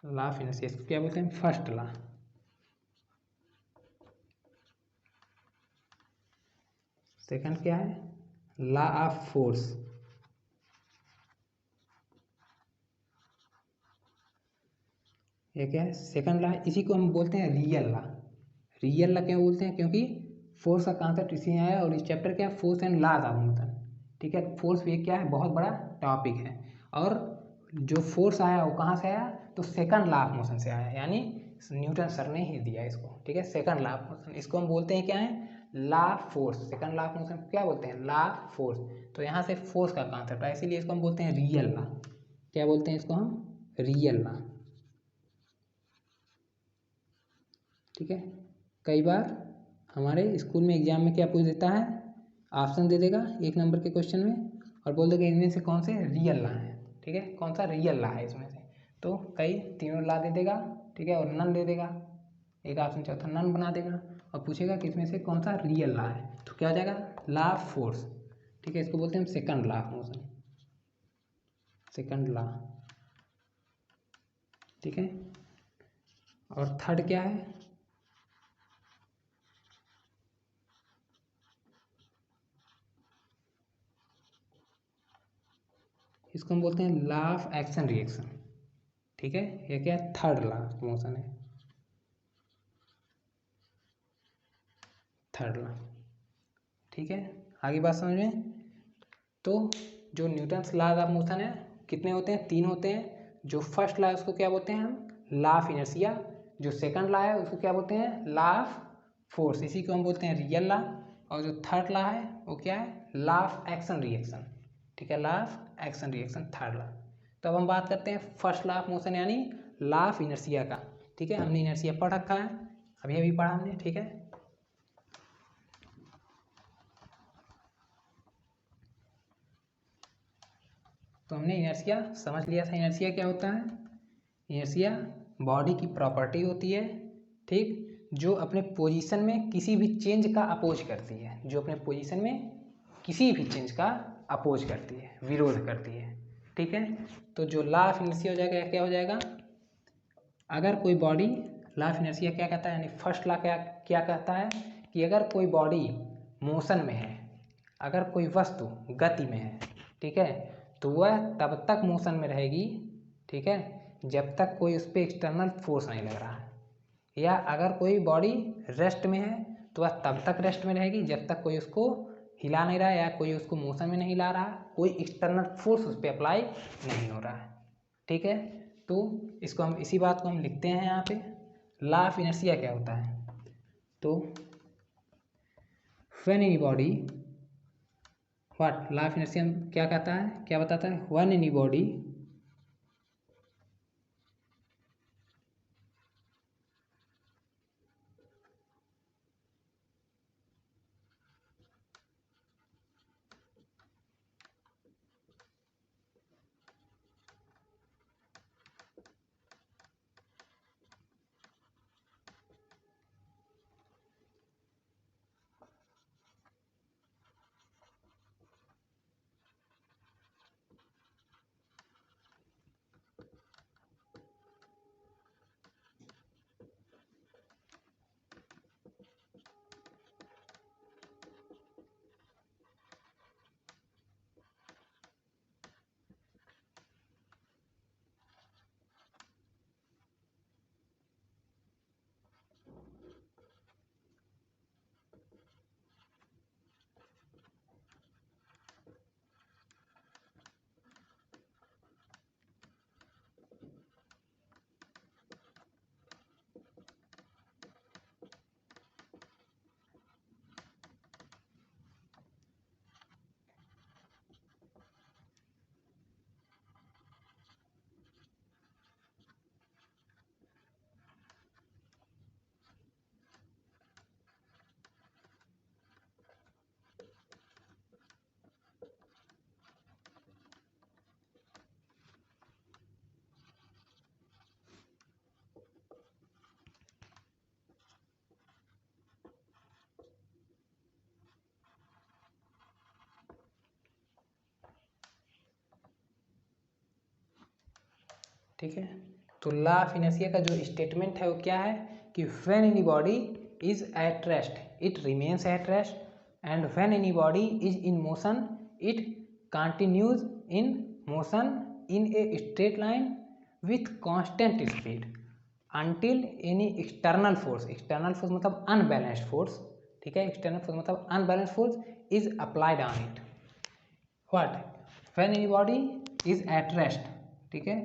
Law of inertia इसको क्या बोलते हैं, फर्स्ट लॉ। सेकंड क्या है, लॉ ऑफ फोर्स। ये क्या है, सेकंड लॉ। इसी को हम बोलते हैं रियल लॉ। रियल लॉ क्यों बोलते हैं, क्योंकि फोर्स का कॉन्सेप्ट इसी में आया। और इस चैप्टर क्या है, force and laws of motion. ठीक है, फोर्स भी क्या है, बहुत बड़ा टॉपिक है। और जो फोर्स आया वो कहाँ से आया, तो सेकंड लॉ ऑफ मोशन से आया, यानी न्यूटन सर ने ही दिया इसको। ठीक है, सेकंड लॉ ऑफ मोशन, इसको हम बोलते हैं क्या है, law of force. Second law of motion क्या बोलते हैं, लॉ ऑफ फोर्स। तो यहाँ से फोर्स का कॉन्सेप्ट है, इसीलिए इसको हम बोलते हैं रियल लॉ। क्या बोलते हैं इसको हम, रियल लॉ। ठीक है, कई बार हमारे स्कूल में एग्जाम में क्या पूछ देता है, ऑप्शन दे देगा 1 नंबर के क्वेश्चन में और बोल देगा इनमें से कौन से रियल लॉ है। ठीक है, कौन सा रियल लॉ है इसमें से, तो कई तीनों लॉ दे देगा। ठीक है, और नन दे देगा, एक ऑप्शन चौथा नन बना देगा और पूछेगा कि इसमें से कौन सा रियल लॉ है, तो क्या हो जाएगा, लॉ ऑफ फोर्स। ठीक है, इसको बोलते हैं हम second law of motion, second law. ठीक है, और थर्ड क्या है, इसको हम बोलते हैं लॉ ऑफ एक्शन रिएक्शन। ठीक है, ये क्या है, थर्ड लॉ ऑफ मोशन है, थर्ड लॉ। ठीक है, आगे बात समझ में। तो जो न्यूटन्स लॉ ऑफ मोशन है कितने होते हैं, 3 होते हैं। जो फर्स्ट लॉ है उसको क्या बोलते हैं हम, लॉ ऑफ इनर्शिया। जो सेकंड लॉ है उसको क्या बोलते हैं, लॉ ऑफ फोर्स, इसी को हम बोलते हैं रियल लॉ। और जो थर्ड लॉ है वो क्या है, लॉ ऑफ एक्शन रिएक्शन। ठीक है, law of action reaction, third law. तो अब हम बात करते हैं फर्स्ट लॉ ऑफ मोशन यानी लॉ ऑफ इनर्शिया का। ठीक है, हमने इनर्शिया पढ़ रखा है, अभी अभी पढ़ा हमने। ठीक है, तो हमने इनर्शिया समझ लिया था। इनर्शिया क्या होता है, इनर्शिया बॉडी की प्रॉपर्टी होती है, ठीक, जो अपने पोजीशन में किसी भी चेंज का अपोज करती है, जो अपने पोजीशन में किसी भी चेंज का अपोज करती है, विरोध करती है। ठीक है, तो जो लॉ ऑफ इनर्शिया हो जाएगा, क्या हो जाएगा, अगर कोई बॉडी, लॉ ऑफ इनर्शिया क्या कहता है, यानी फर्स्ट लॉ क्या क्या कहता है कि अगर कोई बॉडी मोशन में है, अगर कोई वस्तु गति में है, ठीक है, तो वह तब तक मोशन में रहेगी, ठीक है, जब तक कोई उस पर एक्सटर्नल फोर्स नहीं लग रहा है। या अगर कोई बॉडी रेस्ट में है तो वह तब तक रेस्ट में रहेगी जब तक कोई उसको हिला नहीं रहा है या कोई उसको मोशन में नहीं ला रहा, कोई एक्सटर्नल फोर्स उस पर अप्लाई नहीं हो रहा है। ठीक है, तो इसको हम, इसी बात को हम लिखते हैं यहाँ पे। लॉ ऑफ इनर्शिया क्या होता है, तो when any body, what law of inertia क्या कहता है, क्या बताता है, व्हेन एनी बॉडी ठीक है। तो लॉ ऑफ इनर्शिया का जो स्टेटमेंट है वो क्या है कि when any body is at rest it remains at rest and when any body is in motion it continues in motion in a straight line with constant speed until any external force मतलब unbalanced force, ठीक है, external force मतलब unbalanced force is applied on it. What when any body is at rest, ठीक है,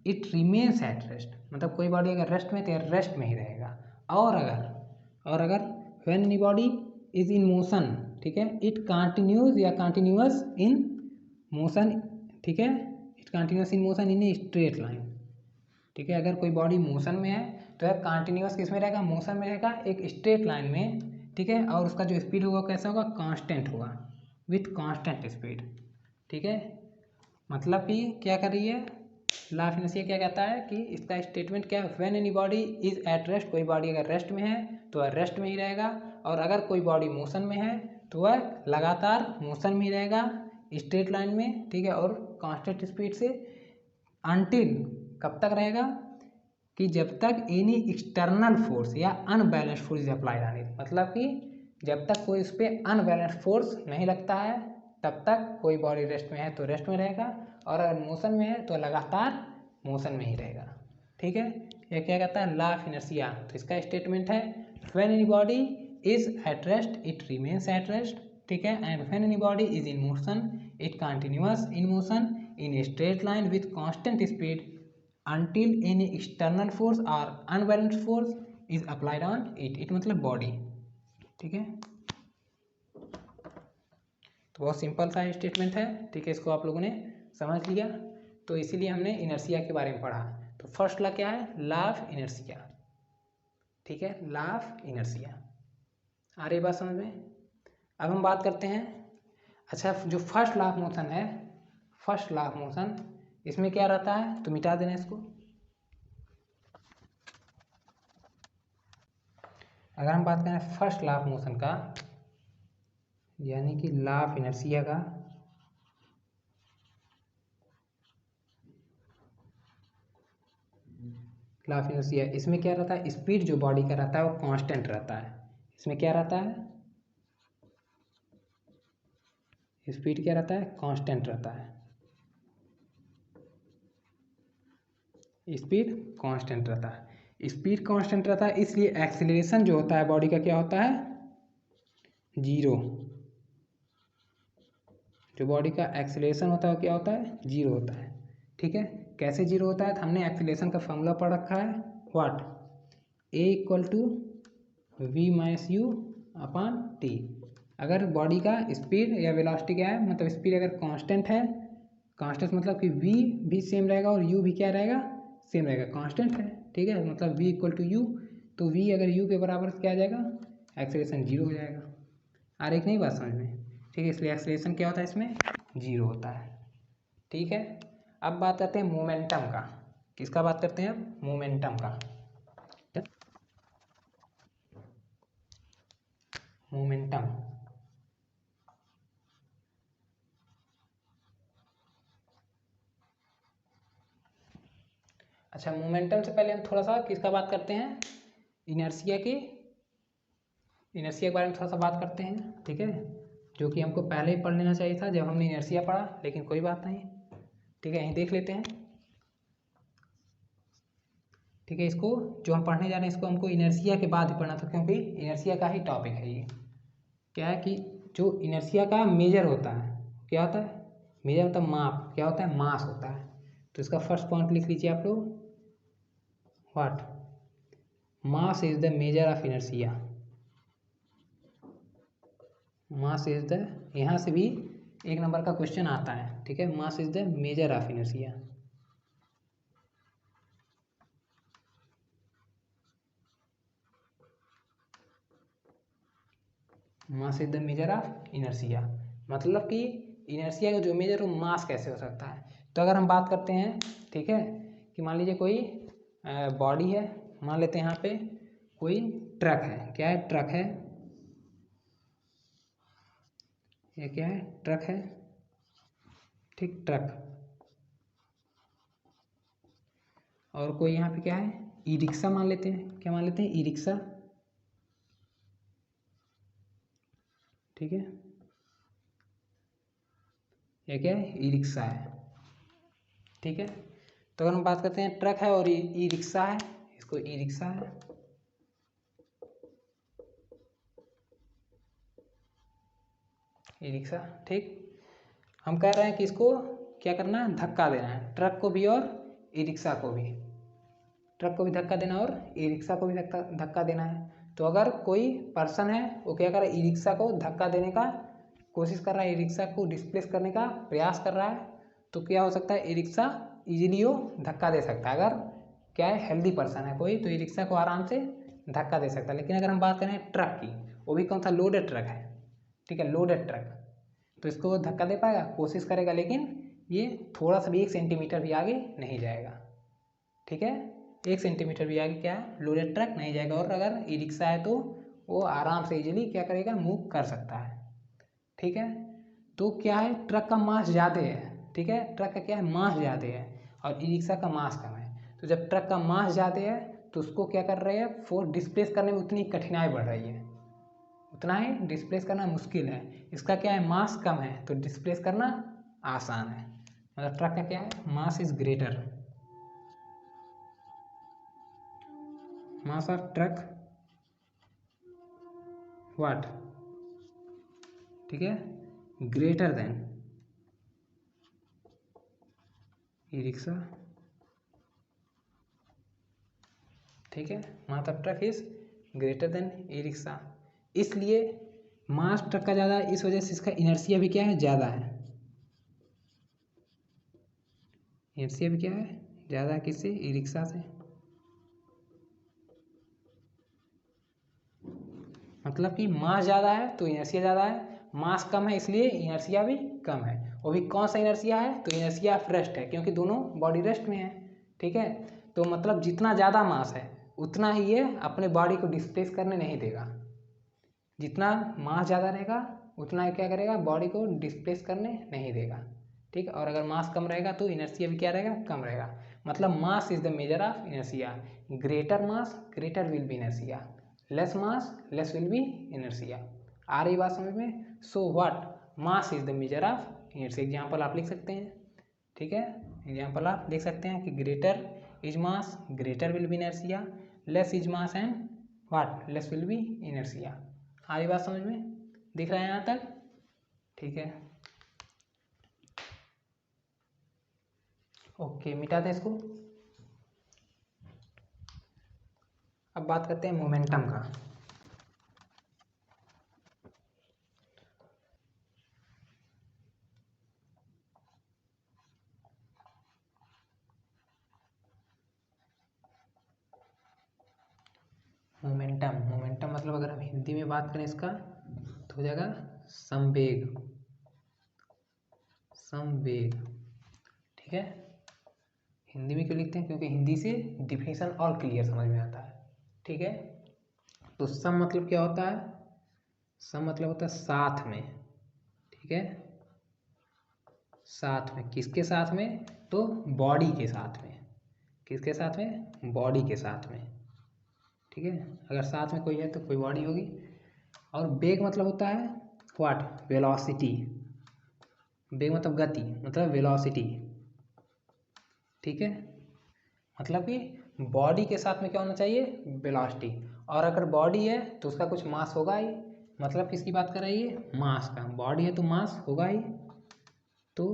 it remains at rest मतलब कोई body अगर rest में तो रेस्ट में ही रहेगा। और अगर when any body is in motion, ठीक है, इट कंटिन्यूज या कंटिन्यूअस इन मोशन, ठीक है, it continuous in motion in a straight line, ठीक है। अगर कोई बॉडी मोशन में है तो यह कंटिन्यूअस किस में रहेगा, मोशन में रहेगा, एक स्ट्रेट लाइन में, ठीक है। और उसका जो स्पीड होगा कैसा होगा, कांस्टेंट होगा, विथ कांस्टेंट स्पीड, ठीक है। मतलब कि क्या कर रही है लॉ ऑफ इनर्शिया, क्या कहता है कि इसका स्टेटमेंट क्या है, when any body is at rest, कोई बॉडी अगर रेस्ट में है तो वह रेस्ट में ही रहेगा, और अगर कोई बॉडी मोशन में है तो वह लगातार मोशन में ही रहेगा स्ट्रेट लाइन में, ठीक है, और कांस्टेंट स्पीड से, अनटिल कब तक रहेगा कि जब तक एनी एक्सटर्नल फोर्स या unbalance force is applied on it, मतलब कि जब तक कोई उस पर अनबैलेंस फोर्स नहीं लगता है तब तक कोई बॉडी रेस्ट में है तो रेस्ट में रहेगा, और अगर मोशन में है तो लगातार मोशन में ही रहेगा, ठीक है। ये क्या कहता है लॉ ऑफ इनर्शिया। तो इसका स्टेटमेंट है when any body is at rest it remains at rest, ठीक है, and when any body is in motion it continuous in motion in a straight line with constant speed until any external force or unbalanced force is applied on it मतलब body, ठीक है। तो बहुत simple सा statement है, ठीक है, इसको आप लोगों ने समझ लिया। तो इसीलिए हमने इनर्शिया के बारे में पढ़ा। तो फर्स्ट लॉ क्या है, लॉ ऑफ इनर्शिया, ठीक है, लॉ ऑफ इनर्शिया। आ रही बात समझ में। अब हम बात करते हैं, अच्छा जो फर्स्ट लॉ ऑफ मोशन है, फर्स्ट लॉ ऑफ मोशन इसमें क्या रहता है, तो मिटा देना इसको। अगर हम बात करें फर्स्ट लॉ ऑफ मोशन का, यानी कि लॉ ऑफ इनर्शिया का, लॉ ऑफ इनर्शिया इसमें क्या रहता है, स्पीड जो बॉडी का रहता है वो कांस्टेंट रहता है। इसमें क्या रहता है, स्पीड क्या रहता है, कांस्टेंट रहता है, स्पीड कांस्टेंट रहता है। स्पीड कांस्टेंट रहता है इसलिए एक्सीलरेशन जो होता है बॉडी का क्या होता है, जीरो। जो बॉडी का एक्सीलरेशन होता है वो क्या होता है, जीरो होता है, ठीक है। कैसे जीरो होता है, तो हमने एक्सीलरेशन का फॉर्मूला पढ़ रखा है, what A equal to V minus U upon T. अगर बॉडी का स्पीड या वेलोसिटी क्या है, मतलब स्पीड अगर कांस्टेंट है, कांस्टेंट मतलब कि वी भी सेम रहेगा और यू भी क्या रहेगा, सेम रहेगा, कांस्टेंट है, ठीक है, मतलब वी इक्वल टू यू। तो वी अगर यू के बराबर क्या आ जाएगा, एक्सीलरेशन जीरो हो जाएगा। आ रही नहीं बात समझ में, ठीक है। इसलिए एक्सीलरेशन क्या होता है, इसमें जीरो होता है, ठीक है। अब बात करते हैं मोमेंटम का। किसका बात करते हैं अब, मोमेंटम का। मोमेंटम, अच्छा मोमेंटम से पहले हम थोड़ा सा किसका बात करते हैं, इनर्शिया की, इनर्शिया के बारे में थोड़ा सा बात करते हैं, ठीक है, जो कि हमको पहले ही पढ़ लेना चाहिए था जब हमने इनर्शिया पढ़ा, लेकिन कोई बात नहीं, ठीक है, यहीं देख लेते हैं, ठीक है। इसको जो हम पढ़ने जा रहे हैं इसको हमको इनर्शिया के बाद ही पढ़ना था, क्योंकि इनर्शिया का ही टॉपिक है ये। क्या है कि जो इनर्शिया का मेजर होता है, क्या होता है, मेजर मतलब माप, क्या होता है, मास होता है। तो इसका फर्स्ट पॉइंट लिख लीजिए आप लोग, what mass is the measure of inertia. Mass is the, यहाँ से भी एक नंबर का क्वेश्चन आता है, ठीक है, मास is the measure of inertia. Mass is the measure of inertia, मतलब कि इनर्शिया का जो मेजर हो मास कैसे हो सकता है। तो अगर हम बात करते हैं, ठीक है, कि मान लीजिए कोई बॉडी है, मान लेते हैं यहाँ पे कोई ट्रक है, क्या है, ट्रक है, ये क्या है, ट्रक है, ठीक, ट्रक। और कोई यहाँ पे क्या है, ई रिक्शा मान लेते हैं। क्या मान लेते हैं, ई रिक्शा। ठीक है, ये क्या है, ई रिक्शा है। ठीक है, तो अगर हम बात करते हैं ट्रक है और ई रिक्शा है, इसको ई रिक्शा है। ई रिक्शा, ठीक। हम कह रहे हैं कि इसको क्या करना है, धक्का देना है, ट्रक को भी और ई रिक्शा को भी। ट्रक को भी धक्का देना और ई रिक्शा को भी धक्का देना है। तो अगर कोई पर्सन है वो क्या कर रहा है, ई रिक्शा को धक्का देने का कोशिश कर रहा है, ई रिक्शा को डिस्प्लेस करने का प्रयास कर रहा है, तो क्या हो सकता है, ई रिक्शा ईजिली वो धक्का दे सकता है। अगर क्या है, हेल्दी पर्सन है कोई, तो ई रिक्शा को आराम से धक्का दे सकता है। लेकिन अगर हम बात करें ट्रक की, वो भी कौन सा, लोडेड ट्रक है। ठीक है, लोडेड ट्रक, तो इसको वो धक्का दे पाएगा, कोशिश करेगा, लेकिन ये थोड़ा सा भी 1 सेंटीमीटर भी आगे नहीं जाएगा। ठीक है, 1 सेंटीमीटर भी आगे क्या है, लोडेड ट्रक नहीं जाएगा। और अगर ई रिक्शा है तो वो आराम से इजीली क्या करेगा, मूव कर सकता है। ठीक है, तो क्या है, ट्रक का मास ज़्यादा है। ठीक है, ट्रक का क्या है, मास ज़्यादा है और ई रिक्शा का मास कम है। तो जब ट्रक का मास ज़्यादा है तो उसको क्या कर रहे हैं, फोर्स डिस्प्लेस करने में उतनी कठिनाई बढ़ रही है, उतना ही डिस्प्लेस करना मुश्किल है। इसका क्या है, मास कम है तो डिस्प्लेस करना आसान है। मतलब ट्रक का क्या है, mass is greater, mass of truck what, ठीक है, ग्रेटर देन ई रिक्शा। ठीक है, mass of truck is greater than e rickshaw, इसलिए मास ट्रक का ज़्यादा है, इस वजह से इसका इनर्शिया भी क्या है, ज़्यादा है। इनर्शिया भी क्या है, ज़्यादा है, किससे, ई रिक्शा से। मतलब कि मास ज़्यादा है तो इनर्शिया ज़्यादा है, मास कम है इसलिए इनर्शिया भी कम है। वो भी कौन सा इनर्शिया है, तो इनर्शिया ऑफ रेस्ट है, क्योंकि दोनों बॉडी रेस्ट में है। ठीक है, तो मतलब जितना ज़्यादा मास है उतना ही ये अपने बॉडी को डिस्प्लेस करने नहीं देगा। जितना मास ज़्यादा रहेगा उतना क्या करेगा, बॉडी को डिस्प्लेस करने नहीं देगा। ठीक है, और अगर मास कम रहेगा तो इनर्शिया भी क्या रहेगा, कम रहेगा। मतलब mass is the measure of inertia, greater mass greater will be inertia, less mass less will be inertia. आ रही बात समझ में। So what, mass is the measure of inertia. Example आप लिख सकते हैं। ठीक है, एग्जाम्पल आप लिख सकते हैं कि greater is mass greater will be inertia, less is mass and what, less will be inertia. आ रही बात समझ में, दिख रहा है यहाँ तक। ठीक है, ओके, मिटा दें इसको। अब बात करते हैं मोमेंटम का। मोमेंटम, मोमेंटम मतलब अगर हम हिंदी में बात करें इसका तो हो जाएगा संवेग, संवेग। ठीक है, हिंदी में क्यों लिखते हैं, क्योंकि हिंदी से डिफिनीशन और क्लियर समझ में आता है। ठीक है, तो सम मतलब क्या होता है, सम मतलब होता है साथ में। ठीक है, साथ में, किसके साथ में, तो बॉडी के साथ में। किसके साथ में, बॉडी के साथ में। ठीक है, अगर साथ में कोई है तो कोई बॉडी होगी। और वेग मतलब होता है व्हाट, वेलोसिटी। वेग मतलब गति, मतलब वेलोसिटी। ठीक है, मतलब कि बॉडी के साथ में क्या होना चाहिए, वेलोसिटी। और अगर बॉडी है तो उसका कुछ मास होगा ही, मतलब किसकी बात कर रही है, मास का। बॉडी है तो मास होगा ही। तो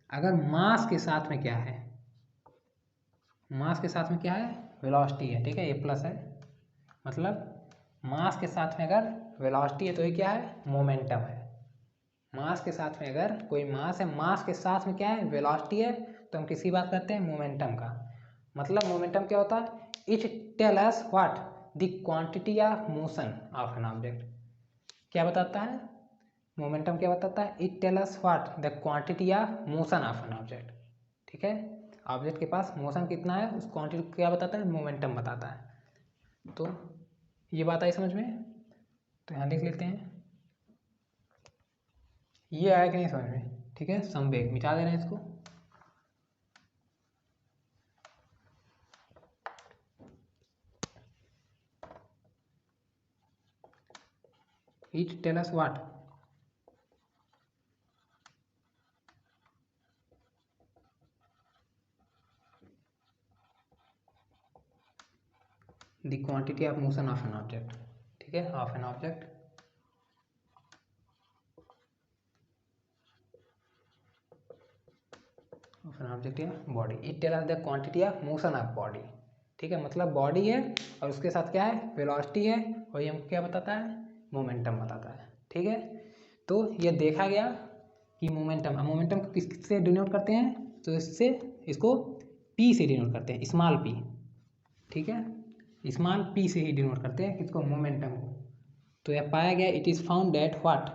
अगर मास के साथ में क्या है, मास के साथ में क्या है, वेलोसिटी है। ठीक है, ये प्लस है, मतलब मास के साथ में अगर वेलोसिटी है तो ये क्या है, मोमेंटम है। मास के साथ में अगर कोई मास है, मास के साथ में क्या है, वेलोसिटी है, तो हम किसकी बात करते हैं, मोमेंटम का। मतलब मोमेंटम क्या होता है, it tell us what, the quantity of motion of an object. क्या बताता है, मोमेंटम क्या बताता है, it tell us what, the quantity of motion of an object. ठीक है, ऑब्जेक्ट के पास मोशन कितना है उस क्वांटिटी को क्या बताता है, मोमेंटम बताता है। तो ये बात आई समझ में, तो यहाँ लिख लेते हैं। ये आया कि नहीं समझ में। ठीक है, संवेग मिटा दे रहे हैं इसको। It tell us what? The quantity of motion of an object, ठीक है, of an object. Of an object या body, it tell us the quantity of motion of body, ठीक है, मतलब बॉडी है और उसके साथ क्या है, वेलोसिटी है, और ये हमको क्या बताता है, मोमेंटम बताता है, ठीक है। तो ये देखा गया कि मोमेंटम को किससे डिनोट करते हैं, तो इससे, इसको पी से डिनोट करते हैं, स्मॉल पी, ठीक है, स्मॉल पी से ही डिनोट करते हैं किसको, मोमेंटम को। तो यह पाया गया, it is found that what,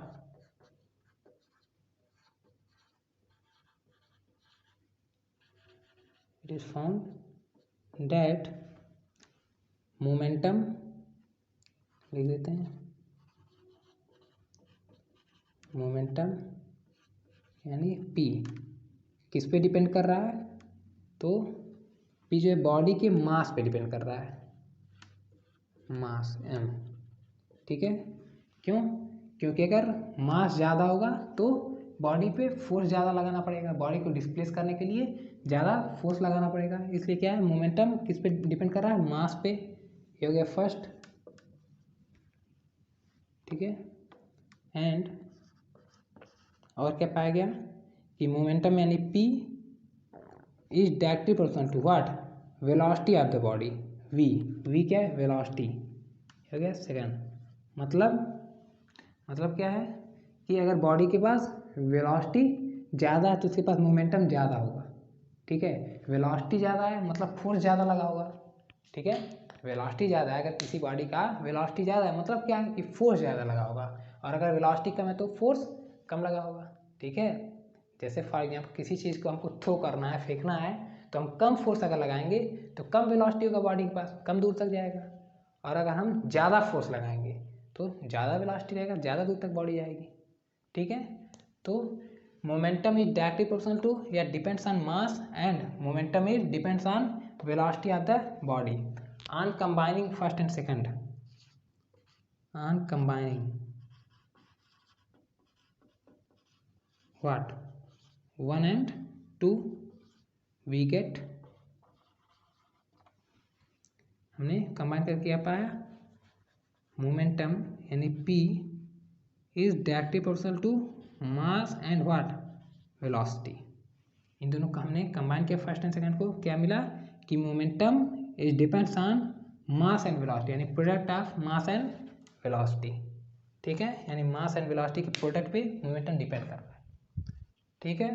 it is found that momentum, लिख देते हैं, मोमेंटम यानी पी किस पे डिपेंड कर रहा है, तो पी जो है बॉडी के मास पे डिपेंड कर रहा है, मास एम, ठीक है। क्यों? क्योंकि अगर मास ज़्यादा होगा तो बॉडी पे फोर्स ज़्यादा लगाना पड़ेगा, बॉडी को डिस्प्लेस करने के लिए ज़्यादा फोर्स लगाना पड़ेगा, इसलिए क्या है, मोमेंटम किस पे डिपेंड कर रहा है, मास पे। ये हो गया फर्स्ट, ठीक है। एंड और क्या पाया गया कि मोमेंटम यानी P is directly proportional to what, velocity of the body, V क्या है, वेलोसिटी, हो गया सेकंड। मतलब क्या है कि अगर बॉडी के पास वेलोसिटी ज़्यादा है तो उसके पास मोमेंटम ज़्यादा होगा, ठीक है। वेलोसिटी ज़्यादा है मतलब फोर्स ज़्यादा लगा होगा, ठीक है। वेलोसिटी ज़्यादा है, अगर किसी बॉडी का वेलोसिटी ज़्यादा है मतलब क्या है कि फोर्स ज़्यादा लगा होगा, और अगर वेलोसिटी कम है तो फोर्स कम लगा होगा, ठीक है। जैसे फॉर एग्जाम्पल किसी चीज़ को हमको थ्रो करना है, फेंकना है, तो हम कम फोर्स अगर लगाएंगे तो कम वेलोसिटी होगा बॉडी के पास, कम दूर तक जाएगा, और अगर हम ज़्यादा फोर्स लगाएंगे तो ज़्यादा वेलोसिटी रहेगा, ज़्यादा दूर तक बॉडी जाएगी, ठीक है। तो momentum is directly proportional to या depends on mass, and momentum is depends on velocity of the body. On combining first and second, on combining what, 1 and 2 we get, हमने कंबाइन करके क्या पाया, मोमेंटम यानी P is directly proportional to mass and what, velocity. इन दोनों को हमने combine किया फर्स्ट एंड सेकंड को, क्या मिला कि momentum is depends on mass and velocity, यानी product of mass and velocity, ठीक है, यानी मास एंड वेलोसिटी के प्रोडक्ट पे मोमेंटम डिपेंड कर रहा है, ठीक है।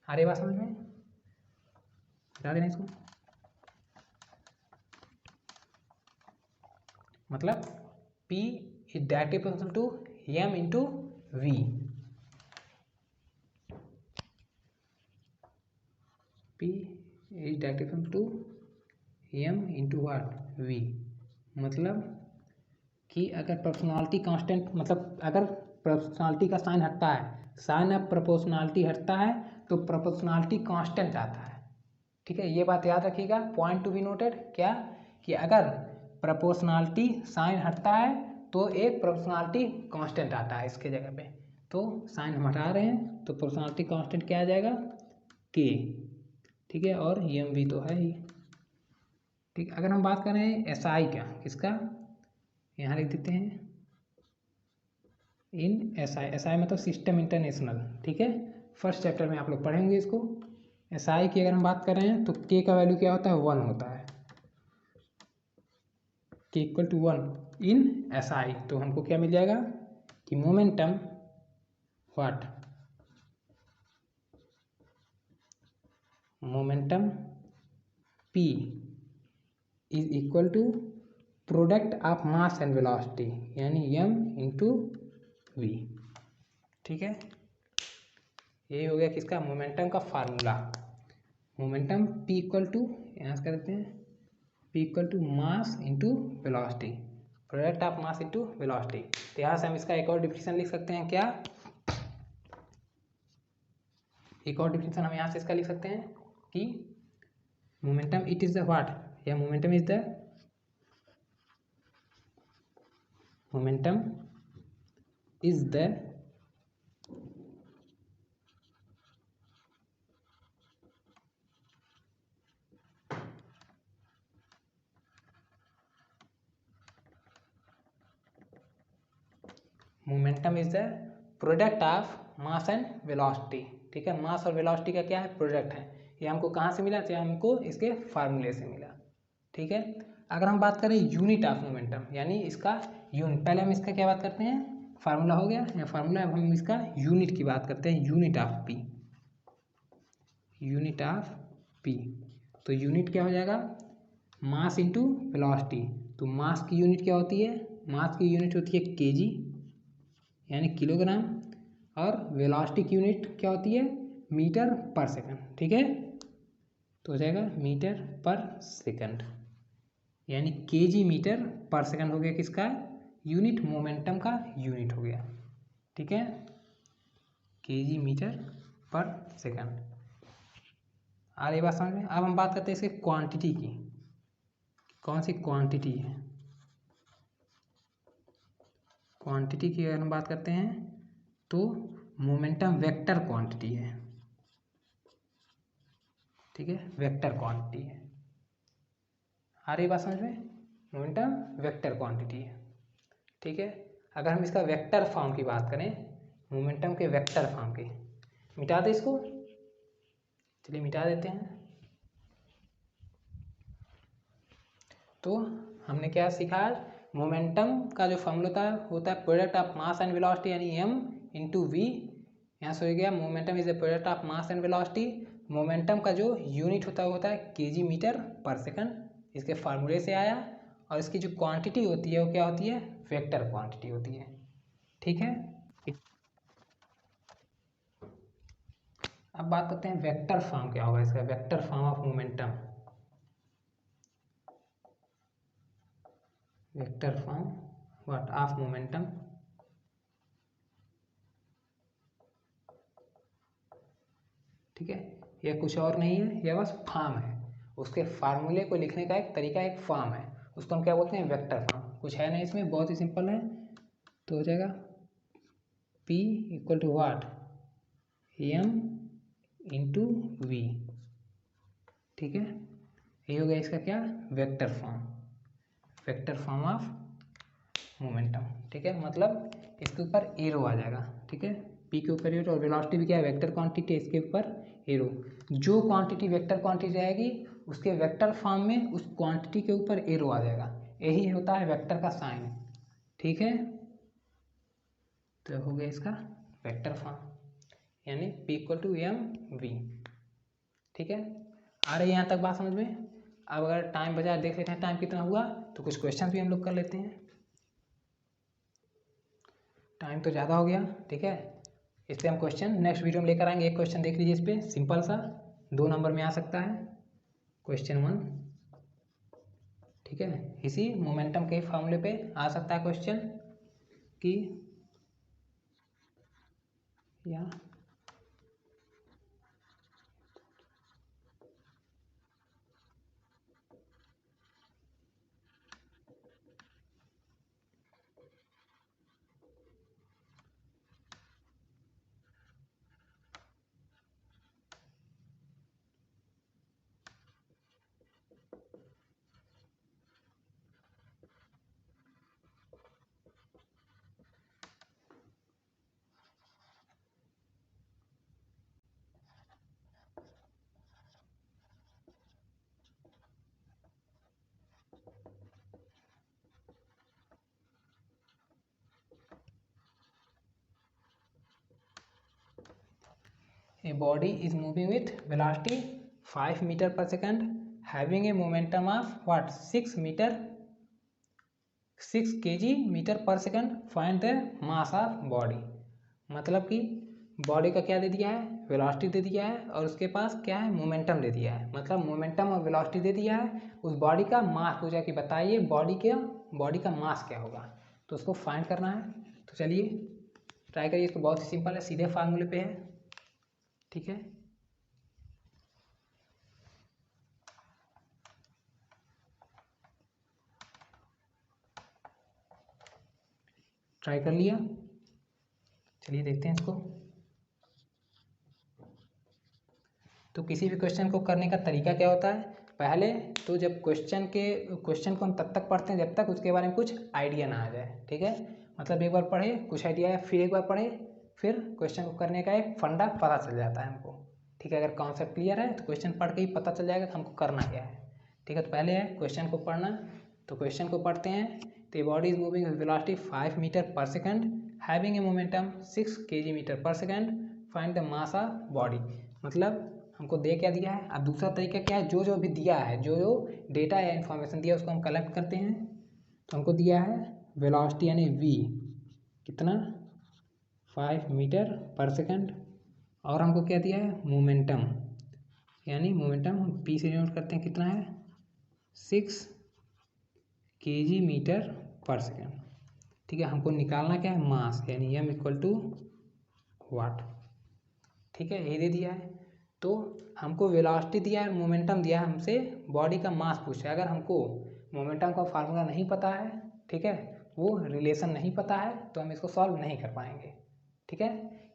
आ रही बात समझ में, बता देना इसको, मतलब P is directly proportional to m into V, P is directly proportional to m into what, V. मतलब कि अगर प्रोपोर्शनलिटी कांस्टेंट, मतलब अगर प्रोपोर्शनलिटी का साइन हटता है, साइन ऑफ प्रोपोर्शनलिटी हटता है तो प्रोपोर्शनलिटी कांस्टेंट आता है, ठीक है। ये बात याद रखिएगा, पॉइंट टू बी नोटेड, क्या कि अगर प्रोपोर्शनलिटी साइन हटता है तो एक प्रोपोर्शनलिटी कांस्टेंट आता है इसके जगह पे, तो साइन हम हटा रहे हैं तो प्रोपोर्शनलिटी कांस्टेंट क्या आ जाएगा, के, ठीक है, और एम भी तो है ही, ठीक। अगर हम बात करें एस आई क्या, किसका, यहाँ लिख देते हैं इन एस आई मतलब सिस्टम इंटरनेशनल, ठीक है, फर्स्ट चैप्टर में आप लोग पढ़ेंगे इसको। एस आई की अगर हम बात कर रहे हैं तो के का वैल्यू क्या होता है, 1 होता है, के equal to 1 in S I, तो हमको क्या मिल जाएगा कि momentum what, momentum p is equal to product of mass and velocity, यानी m इंटू वी, ठीक है। यही हो गया किसका, मोमेंटम का formula. Momentum p equal to, यहाँ से कर देते हैं, p equal to mass into velocity, product of mass into velocity. तो यहाँ से हम इसका एक और डिफिनेशन लिख सकते हैं, क्या, एक और डिफिनेशन हम यहाँ से इसका लिख सकते हैं कि momentum it is the what, या momentum is the, momentum is the momentum is the product of mass and velocity. ठीक है, मास और वेलोसिटी का क्या है, प्रोडक्ट है। ये हमको कहाँ से मिला, तो हमको इसके फार्मूले से मिला। ठीक है, अगर हम बात करें यूनिट ऑफ मोमेंटम, यानी इसका यूनिट, पहले हम इसका क्या बात करते हैं, फार्मूला हो गया या फार्मूला, अब हम इसका यूनिट की बात करते हैं, unit of P. Unit of P, तो यूनिट क्या हो जाएगा, मास इंटू वेलोसिटी। तो मास की यूनिट क्या होती है, मास की यूनिट होती है केजी यानी किलोग्राम, और वेलोसिटी की यूनिट क्या होती है, मीटर पर सेकंड। ठीक है, तो हो जाएगा मीटर पर सेकंड, यानी केजी मीटर पर सेकंड हो गया किसका यूनिट, मोमेंटम का यूनिट हो गया। ठीक है, केजी मीटर पर सेकंड। आ रही बात समझ में। अब हम बात करते हैं इसके क्वांटिटी की, कौन सी क्वांटिटी है। क्वांटिटी की अगर हम बात करते हैं तो मोमेंटम वेक्टर क्वांटिटी है। ठीक है, वेक्टर क्वांटिटी है। आ रही बात समझ में, मोमेंटम वेक्टर क्वांटिटी है। ठीक है, अगर हम इसका वेक्टर फॉर्म की बात करें, मोमेंटम के वेक्टर फॉर्म की, मिटा दे इसको, चलिए मिटा देते हैं। तो हमने क्या सीखा, मोमेंटम का जो फॉर्मूला होता है product of mass and velocity, यानी m इंटू वी। यहाँ से हो गया momentum is the product of mass and velocity. Momentum का जो यूनिट होता है केजी मीटर पर सेकंड, इसके फार्मूले से आया। और इसकी जो क्वांटिटी होती है वो क्या होती है, वेक्टर क्वांटिटी होती है। ठीक है, अब बात करते हैं वेक्टर फॉर्म क्या होगा इसका, vector form of momentum. Vector form what of momentum, ठीक है, यह कुछ और नहीं है, यह बस फॉर्म है। उसके फार्मूले को लिखने का एक तरीका, एक फॉर्म है, उसको हम क्या बोलते हैं, वेक्टर फॉर्म। कुछ है नहीं इसमें, बहुत ही सिंपल है। तो हो जाएगा P equal to what, m into v. ठीक है, ये हो गया इसका क्या, vector form, vector form of momentum. ठीक है, मतलब इसके ऊपर एरो आ जाएगा। ठीक है, पी के ऊपर एरो, और वेलोसिटी भी क्या है, वेक्टर क्वांटिटी, इसके ऊपर एरो। जो क्वांटिटी वेक्टर क्वांटिटी रहेगी उसके वेक्टर फॉर्म में उस क्वांटिटी के ऊपर एरो आ जाएगा, यही होता है वेक्टर का साइन। ठीक है, तो हो गया इसका वेक्टर फॉर्म, यानी p equal to m v. ठीक है, आ रही है यहाँ तक बात समझ में। अब अगर टाइम बचा देख लेते हैं टाइम कितना हुआ, तो कुछ क्वेश्चन भी हम लोग कर लेते हैं। टाइम तो ज़्यादा हो गया। ठीक है, इसलिए हम क्वेश्चन नेक्स्ट वीडियो में लेकर आएंगे। एक क्वेश्चन देख लीजिए, इस पर सिंपल सा 2 नंबर में आ सकता है, क्वेश्चन 1। ठीक है, इसी मोमेंटम के फॉर्मूले पे आ सकता है क्वेश्चन कि या A body is moving with velocity 5 meter per second, having a momentum of what, 6 kg metre per second, find the mass of body. मतलब कि बॉडी का क्या दे दिया है, वेलोसिटी दे दिया है, और उसके पास क्या है, मोमेंटम दे दिया है। मतलब मोमेंटम और वेलोसिटी दे दिया है, उस बॉडी का मास पूछा कि बताइए बॉडी का मास क्या होगा, तो उसको फाइंड करना है। तो चलिए ट्राई करिए, इसको बहुत ही सिंपल है, सीधे फार्मूले पे है। ठीक है, ट्राई कर लिया। चलिए देखते हैं इसको। तो किसी भी क्वेश्चन को करने का तरीका क्या होता है, पहले तो जब क्वेश्चन को हम तब तक पढ़ते हैं जब तक उसके बारे में कुछ आइडिया ना आ जाए, ठीक है। मतलब एक बार पढ़े, कुछ आइडिया आया, फिर एक बार पढ़े, फिर क्वेश्चन को करने का एक फंडा पता चल जाता है हमको, ठीक है। अगर कॉन्सेप्ट क्लियर है तो क्वेश्चन पढ़ के ही पता चल जाएगा कि हमको करना क्या है, ठीक है। तो पहले है क्वेश्चन को पढ़ना, तो क्वेश्चन को पढ़ते हैं। तो body is moving with velocity 5 metre per second having a momentum 6 kg per second, find the mass of body. मतलब हमको दे क्या दिया है। अब दूसरा तरीका क्या है, जो भी दिया है, जो डेटा या इन्फॉर्मेशन दिया है उसको हम कलेक्ट करते हैं। तो हमको दिया है वेलोसिटी यानी v कितना 5 मीटर पर सेकंड, और हमको क्या दिया है मोमेंटम, यानी मोमेंटम हम p से डिनोट करते हैं, कितना है 6 kg मीटर पर सेकंड, ठीक है। हमको निकालना क्या है मास, यानी m इक्वल टू वाट, ठीक है। ये दे दिया है। तो हमको वेलोसिटी दिया है, मोमेंटम दिया है, हमसे बॉडी का मास पूछा है। अगर हमको मोमेंटम का फार्मूला नहीं पता है, ठीक है, वो रिलेशन नहीं पता है, तो हम इसको सॉल्व नहीं कर पाएंगे, ठीक है।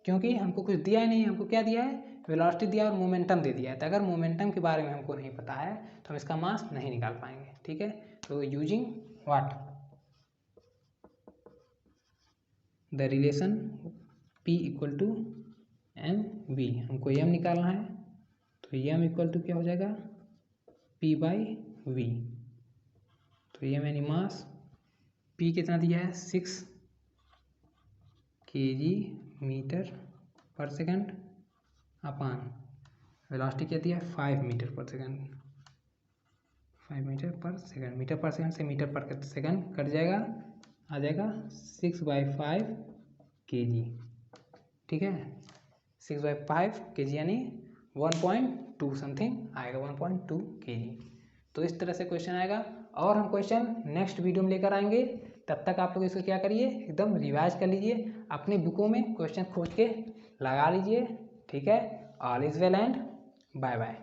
क्योंकि हमको कुछ दिया ही नहीं, हमको क्या दिया है वेलोसिटी दिया और मोमेंटम दे दिया है। तो अगर मोमेंटम के बारे में हमको नहीं पता है तो हम इसका मास नहीं निकाल पाएंगे, ठीक है। तो using what the relation P equal to m v, हमको m निकालना है, तो m इक्वल टू क्या हो जाएगा P बाई वी। तो m यानी मास, P कितना दिया है 6 kg मीटर पर सेकंड अपान वेलोसिटी क्या दिया है 5 metre per second, 5 metre per second, metre per second से मीटर पर सेकंड कट जाएगा, आ जाएगा 6/5 kg, ठीक है। 6/5 kg यानी 1.2 समथिंग आएगा, 1.2 kg। तो इस तरह से क्वेश्चन आएगा, और हम क्वेश्चन नेक्स्ट वीडियो में लेकर आएंगे। तब तक आप लोग इसको क्या करिए, एकदम रिवाइज कर लीजिए, अपने बुकों में क्वेश्चन खोज के लगा लीजिए, ठीक है। All is well and bye bye.